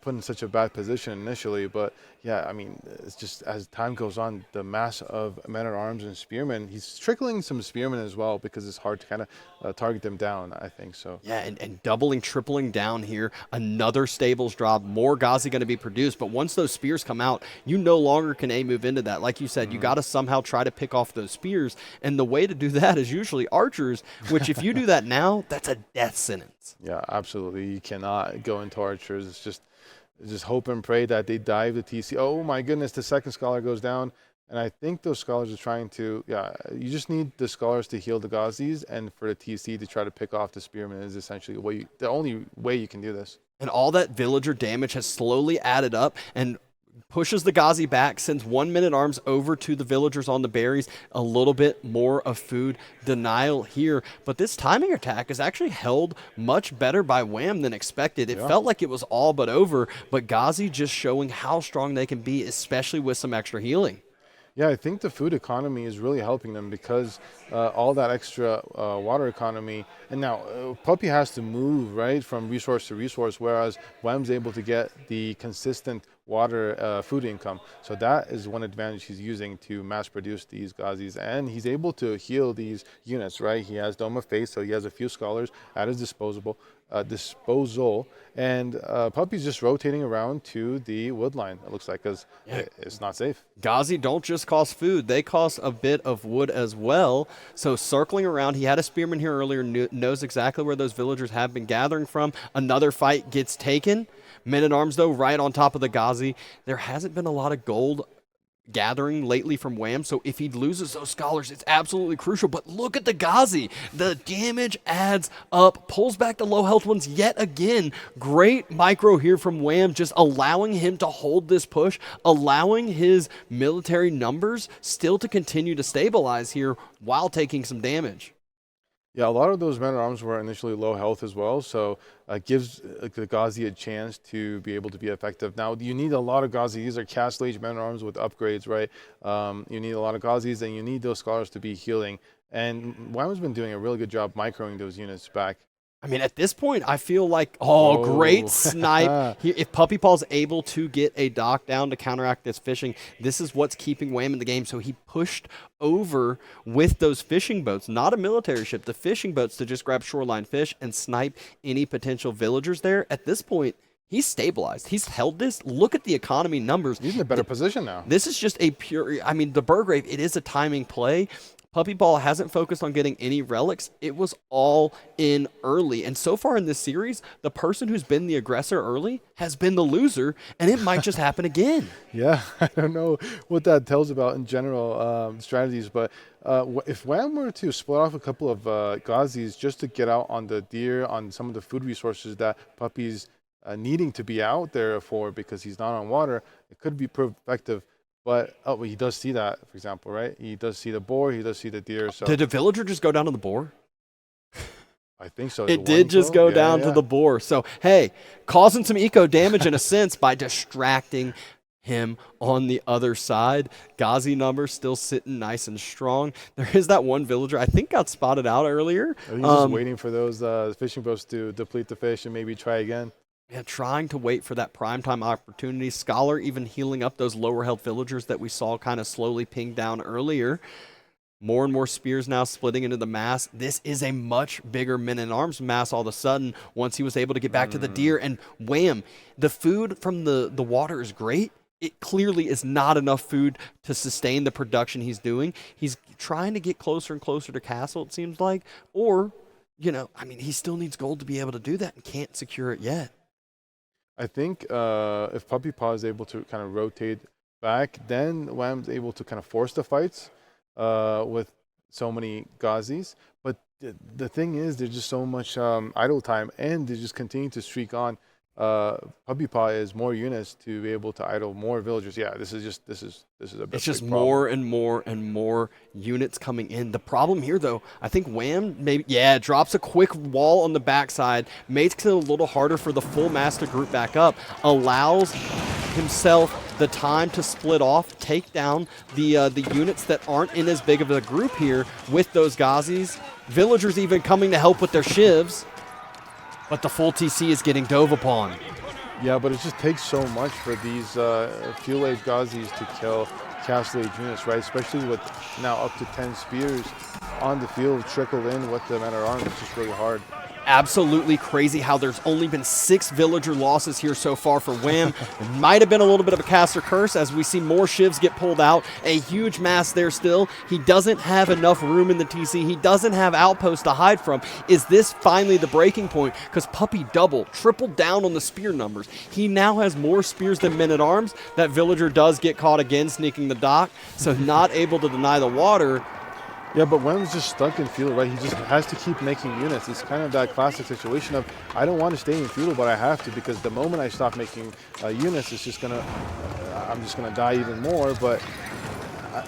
put in such a bad position initially. But yeah, I mean, it's just as time goes on, the mass of men-at-arms and spearmen, he's trickling some spearmen as well because it's hard to kind of target them down, I think so. Yeah, and doubling, tripling down here, another stables drop, more Ghazi going to be produced. But once those spears come out, you no longer can move into that. Like you said, you got to somehow try to pick off those spears. And the way to do that is usually archers, which if you do that now, that's a death sentence. Yeah, absolutely. You cannot go into archers. It's just just hope and pray that they dive the TC. Oh my goodness, the second scholar goes down. And I think those scholars are trying to, you just need the scholars to heal the Ghazis, and for the TC to try to pick off the spearmen is essentially the only way you can do this. And all that villager damage has slowly added up and pushes the Ghazi back, sends 1 minute arms over to the villagers on the berries. A little bit more of food denial here. But this timing attack is actually held much better by Wham than expected. It felt like it was all but over, but Ghazi just showing how strong they can be, especially with some extra healing. Yeah, I think the food economy is really helping them because all that extra water economy. And now Puppy has to move, right, from resource to resource, whereas Wham's able to get the consistent water food income. So that is one advantage he's using to mass produce these Ghazis. And he's able to heal these units, right? He has Dome of Faith, so he has a few scholars at his disposal. And Puppy's just rotating around to the wood line, it looks like, because it's not safe. Ghazi don't just cost food, they cost a bit of wood as well. So circling around, he had a spearman here earlier, knows exactly where those villagers have been gathering from. Another fight gets taken. Men-at-Arms, though, right on top of the Ghazi. There hasn't been a lot of gold gathering lately from Wham, so if he loses those scholars, it's absolutely crucial. But look at the Ghazi. The damage adds up, pulls back the low health ones yet again. Great micro here from Wham, just allowing him to hold this push, allowing his military numbers still to continue to stabilize here while taking some damage. Yeah, a lot of those men-at-arms were initially low health as well, so it gives the Ghazi a chance to be able to be effective. Now, you need a lot of Ghazis. These are Castle Age men-at-arms with upgrades, right? You need a lot of Ghazis, and you need those scholars to be healing. And Wham's been doing a really good job microing those units back. I mean, at this point, I feel like, great snipe. If Puppy Paw's able to get a dock down to counteract this fishing, this is what's keeping Wham in the game. So he pushed over with those fishing boats, not a military ship, the fishing boats to just grab shoreline fish and snipe any potential villagers there. At this point, he's stabilized. He's held this. Look at the economy numbers. He's in a better position now. This is just a pure, I mean, the Burgrave, it is a timing play. Puppy Paw hasn't focused on getting any relics. It was all in early. And so far in this series, the person who's been the aggressor early has been the loser, and it might just happen again. Yeah, I don't know what that tells about in general strategies, but if Wham were to split off a couple of Ghazis just to get out on the deer, on some of the food resources that Puppy's needing to be out there for because he's not on water, it could be effective. But he does see that, for example, right? He does see the boar, he does see the deer. So did a villager just go down to the boar? I think so. It did just go down to the boar. So, hey, causing some eco damage in a sense by distracting him on the other side. Ghazi numbers still sitting nice and strong. There is that one villager I think got spotted out earlier. He's just waiting for those fishing boats to deplete the fish and maybe try again. Yeah, trying to wait for that primetime opportunity. Scholar even healing up those lower health villagers that we saw kind of slowly ping down earlier. More and more spears now splitting into the mass. This is a much bigger men-at-arms mass all of a sudden once he was able to get back to the deer. And wham, the food from the water is great. It clearly is not enough food to sustain the production he's doing. He's trying to get closer and closer to castle, it seems like. Or, I mean, he still needs gold to be able to do that and can't secure it yet. I think if Puppy Paw is able to kind of rotate back, then Wham's able to kind of force the fights with so many Ghazis. But the thing is, there's just so much idle time, and they just continue to streak on. Puppy Paw is more units to be able to idle more villagers. Yeah, this is a big It's just problem. more and more and more units coming in. The problem here, though, I think Wham drops a quick wall on the backside, makes it a little harder for the full master group back up, allows himself the time to split off, take down the units that aren't in as big of a group here with those Ghazis. Villagers even coming to help with their shivs. But the full TC is getting dove upon. Yeah, but it just takes so much for these Fuel Age Ghazis to kill Castle Age units, right? Especially with now up to 10 spears on the field trickled in with the men-at-arms. It's just really hard. absolutely crazy how there's only been 6 villager losses here so far for Wam. It might have been a little bit of a caster curse as we see more shivs get pulled out. A huge mass there still. He doesn't have enough room in the TC. He doesn't have outposts to hide from. Is this finally the breaking point? Because Puppy tripled down on the spear numbers. He now has more spears than men-at-arms. That villager does get caught again sneaking the dock, so not able to deny the water. Yeah, but Wem's just stuck in feudal, right? He just has to keep making units. It's kind of that classic situation of, I don't want to stay in feudal, but I have to, because the moment I stop making units, it's just gonna, I'm just gonna die even more. But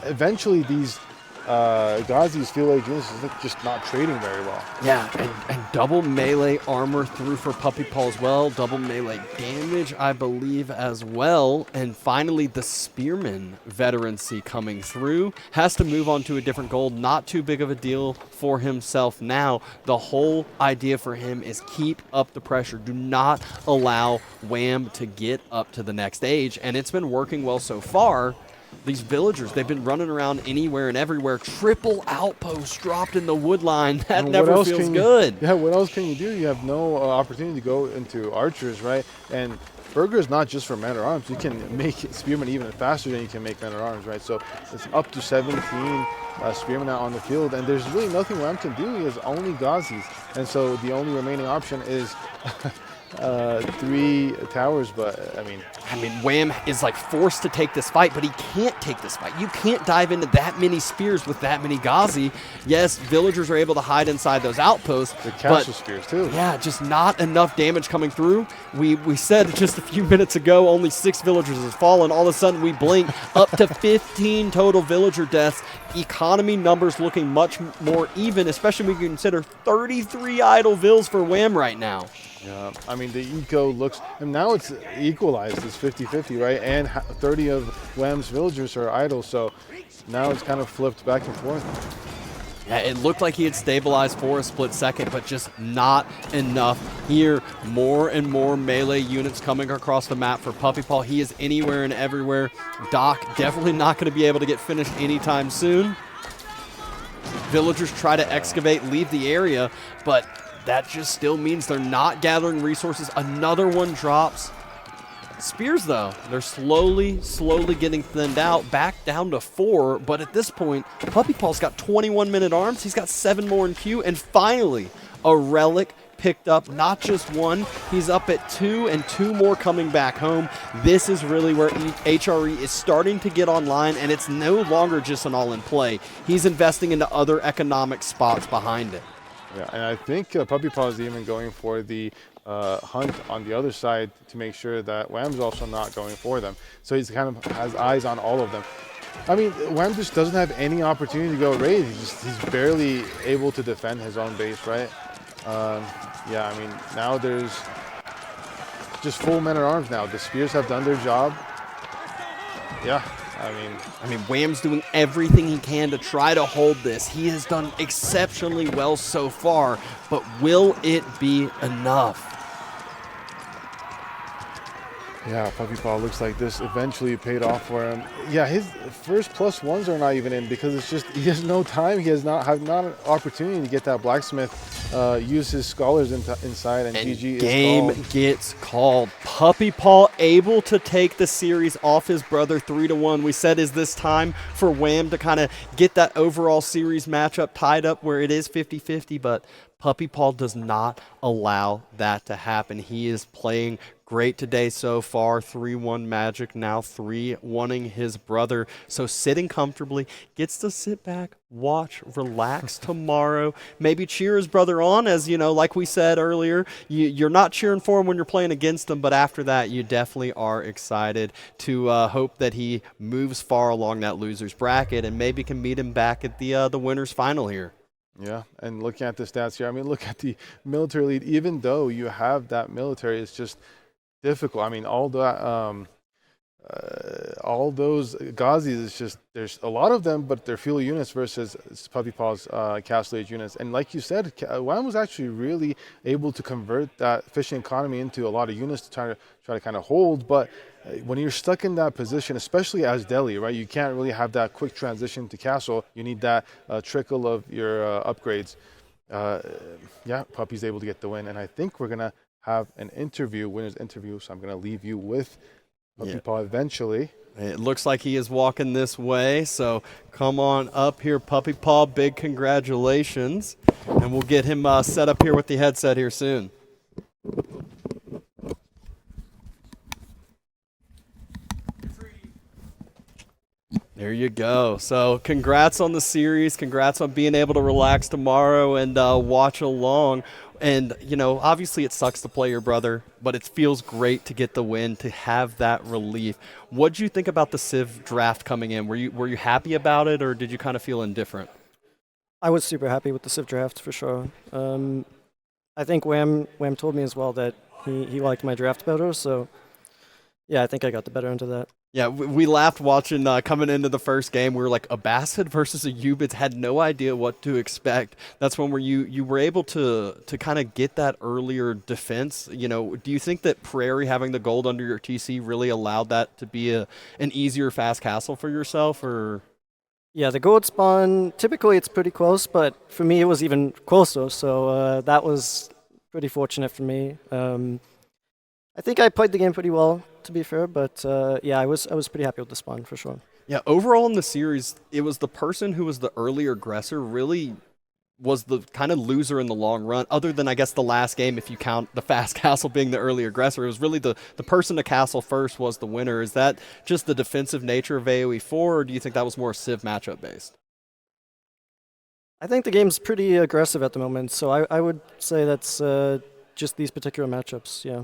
eventually these Ghazi's feel like units is just not trading very well. Yeah, and double melee armor through for puppypaw as well. Double melee damage, I believe, as well. And finally, the Spearman veterancy coming through. Has to move on to a different goal. Not too big of a deal for himself now. The whole idea for him is keep up the pressure. Do not allow Wam to get up to the next stage. And it's been working well so far. These villagers, they've been running around anywhere and everywhere. Triple outposts dropped in the wood line. That never feels good. Yeah, what else can you do? You have no opportunity to go into archers, right? And Burger is not just for men-at-arms. You can make spearmen even faster than you can make men-at-arms, right? So it's up to 17 spearmen out on the field, and there's really nothing Wam can do. He has only Ghazis, and so the only remaining option is 3 towers. But I mean, Wam is like forced to take this fight, but he can't take this fight. You can't dive into that many spears with that many Ghazi. Yes, villagers are able to hide inside those outposts. The castle spears too. Yeah, just not enough damage coming through. We said just a few minutes ago only 6 villagers have fallen. All of a sudden we blink, up to 15 total villager deaths. Economy numbers looking much more even, especially when you consider 33 idle vills for Wam right now. Yeah, I mean, the eco looks, and now it's equalized. It's 50-50, right? And 30 of Wam's villagers are idle, so now it's kind of flipped back and forth. Yeah, it looked like he had stabilized for a split second, but just not enough here. More and more melee units coming across the map for puppypaw. He is anywhere and everywhere. Doc definitely not going to be able to get finished anytime soon. Villagers try to excavate, leave the area, but that just still means they're not gathering resources. Another one drops. Spears, though, they're slowly getting thinned out, back down to 4. But at this point, puppypaw's got 21 men-at-arms. He's got 7 more in queue. And finally, a relic picked up, not just 1. He's up at 2, and 2 more coming back home. This is really where HRE is starting to get online, and it's no longer just an all-in play. He's investing into other economic spots behind it. Yeah, and I think puppypaw is even going for the hunt on the other side to make sure that Wam's also not going for them. So he's kind of has eyes on all of them. I mean, Wam just doesn't have any opportunity to go raid. He's barely able to defend his own base, right? Yeah, I mean, now there's just full men-at-arms now. The spears have done their job. Yeah. I mean, Wam's doing everything he can to try to hold this. He has done exceptionally well so far, but will it be enough? Yeah, puppypaw looks like this eventually paid off for him. Yeah, his first +1s are not even in because it's just he has no time. He has not an opportunity to get that blacksmith, use his scholars inside, and GG game is called. gets called. Puppypaw able to take the series off his brother 3-1. We said, is this time for Wam to kind of get that overall series matchup tied up where it is 50-50, but puppypaw does not allow that to happen. He is playing great today so far. 3-1 Magic, now 3-1ing his brother. So sitting comfortably, gets to sit back, watch, relax tomorrow, maybe cheer his brother on, as you know, like we said earlier, you're not cheering for him when you're playing against him, but after that you definitely are excited to hope that he moves far along that loser's bracket and maybe can meet him back at the winners final here. Yeah, and looking at the stats here, I mean, look at the military lead. Even though you have that military, it's just difficult. I mean, all those Ghazis, it's just, there's a lot of them, but they're fewer units versus puppypaw's castle age units. And like you said, Wam was actually really able to convert that fishing economy into a lot of units to try to kind of hold. But when you're stuck in that position, especially as Delhi, right, you can't really have that quick transition to castle. You need that trickle of your upgrades. yeah, Puppy's able to get the win, and I think we're gonna have an interview, winners interview. So I'm gonna leave you with Puppy Paw eventually. It looks like he is walking this way, so come on up here, Puppy Paw. Big congratulations, and we'll get him set up here with the headset here soon. There you go. So congrats on the series. Congrats on being able to relax tomorrow and watch along. And, you know, obviously it sucks to play your brother, but it feels great to get the win, to have that relief. What did you think about the Civ draft coming in? Were you happy about it, or did you kind of feel indifferent? I was super happy with the Civ draft for sure. I think Wam told me as well that he liked my draft better, so yeah, I think I got the better end of that. Yeah, we laughed watching coming into the first game. We were like, Abbasid versus Ayyubids, had no idea what to expect. That's when you were able to kind of get that earlier defense. You know, do you think that Prairie having the gold under your TC really allowed that to be an easier fast castle for yourself, or? Yeah, the gold spawn, typically it's pretty close, but for me it was even closer, so that was pretty fortunate for me. I think I played the game pretty well, to be fair, but yeah, I was pretty happy with the spawn for sure. Yeah, overall in the series, it was the person who was the earlier aggressor really was the kind of loser in the long run, other than, I guess, the last game, if you count the fast castle being the early aggressor. It was really the person to castle first was the winner. Is that just the defensive nature of AoE 4, or do you think that was more Civ matchup based? I think the game's pretty aggressive at the moment, so I would say that's just these particular matchups, yeah.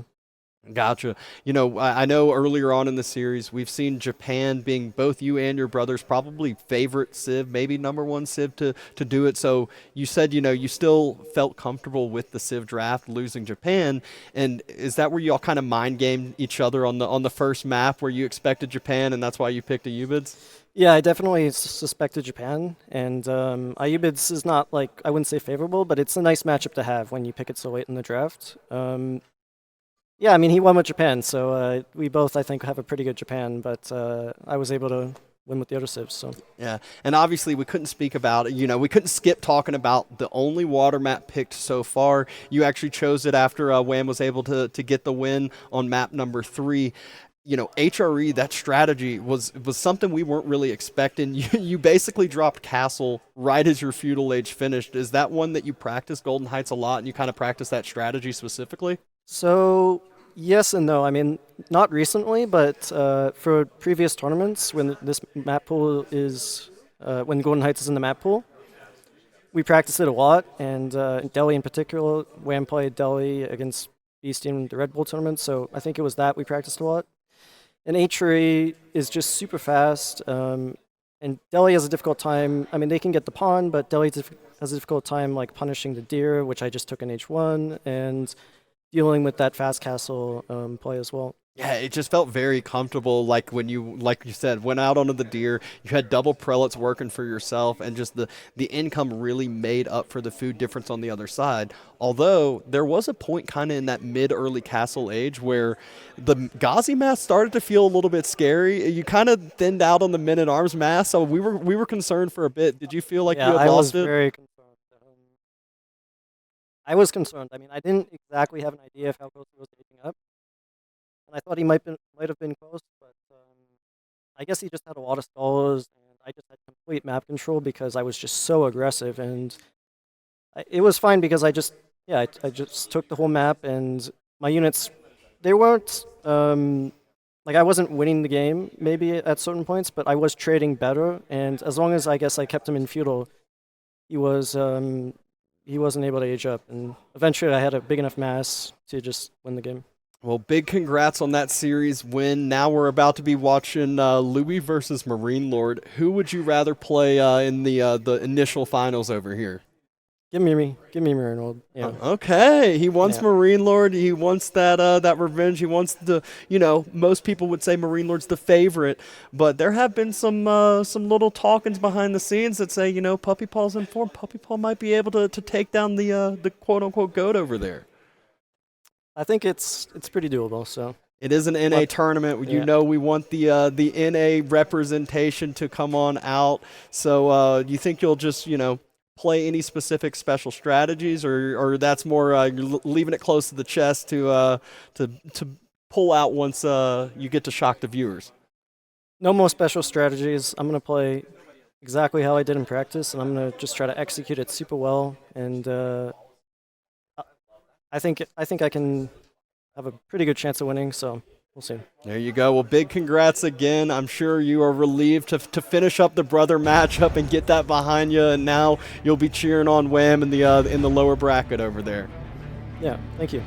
Gotcha. You know, I know earlier on in the series, we've seen Japan being both you and your brother's probably favorite Civ, maybe #1 Civ to do it. So you said, you know, you still felt comfortable with the Civ draft losing Japan. And is that where you all kind of mind gamed each other on the first map where you expected Japan and that's why you picked Ayyubids? Yeah, I definitely suspected Japan, and Ayyubids is not, like, I wouldn't say favorable, but it's a nice matchup to have when you pick it so late in the draft. Yeah, I mean, he won with Japan, so we both, I think, have a pretty good Japan, but I was able to win with the other civs. So. Yeah, and obviously we couldn't speak about, you know, we couldn't skip talking about the only water map picked so far. You actually chose it after Wam was able to get the win on map number 3. You know, HRE, that strategy was something we weren't really expecting. You basically dropped Castle right as your feudal age finished. Is that one that you practice Golden Heights a lot, and you kind of practice that strategy specifically? So, yes and no. I mean, not recently, but for previous tournaments, when this map pool is, when Golden Heights is in the map pool, we practice it a lot, and in Delhi in particular, Wam played Delhi against Beast in the Red Bull tournament, so I think it was that we practiced a lot. And H3 is just super fast, and Delhi has a difficult time. I mean, they can get the pawn, but Delhi has a difficult time like punishing the deer, which I just took in H1, and dealing with that fast castle play as well. Yeah, it just felt very comfortable, like when you, like you said, went out onto the deer, you had double prelates working for yourself, and just the income really made up for the food difference on the other side. Although, there was a point kind of in that mid-early castle age where the Ghazi mass started to feel a little bit scary. You kind of thinned out on the men-at-arms mass, so we were concerned for a bit. Did you feel like you had lost it? I was very concerned. I was concerned. I mean, I didn't exactly have an idea of how close he was aging up. And I thought he might have been close, but I guess he just had a lot of stalls, and I just had complete map control because I was just so aggressive, and it was fine because I just took the whole map, and my units, they weren't like I wasn't winning the game maybe at certain points, but I was trading better, and as long as I guess I kept him in feudal, he wasn't able to age up, and eventually I had a big enough mass to just win the game. Well, big congrats on that series win. Now we're about to be watching Louis versus Marine Lord. Who would you rather play in the initial finals over here? Give me Marine Lord. Yeah. Okay, he wants Marine Lord. He wants that revenge. He wants most people would say Marine Lord's the favorite, but there have been some little talkings behind the scenes that say, Puppy Paw's in form. Puppy Paw might be able to take down the quote unquote goat over there. I think it's pretty doable. So it is an NA tournament. Yeah. We want the NA representation to come on out. So you think you'll just play any specific special strategies, or that's more you're leaving it close to the chest to pull out once you get to shock the viewers? No more special strategies. I'm going to play exactly how I did in practice, and I'm going to just try to execute it super well. And I think I can have a pretty good chance of winning, so we'll see. There you go. Well, big congrats again. I'm sure you are relieved to finish up the brother matchup and get that behind you, and now you'll be cheering on Wham in the lower bracket over there. Yeah, thank you.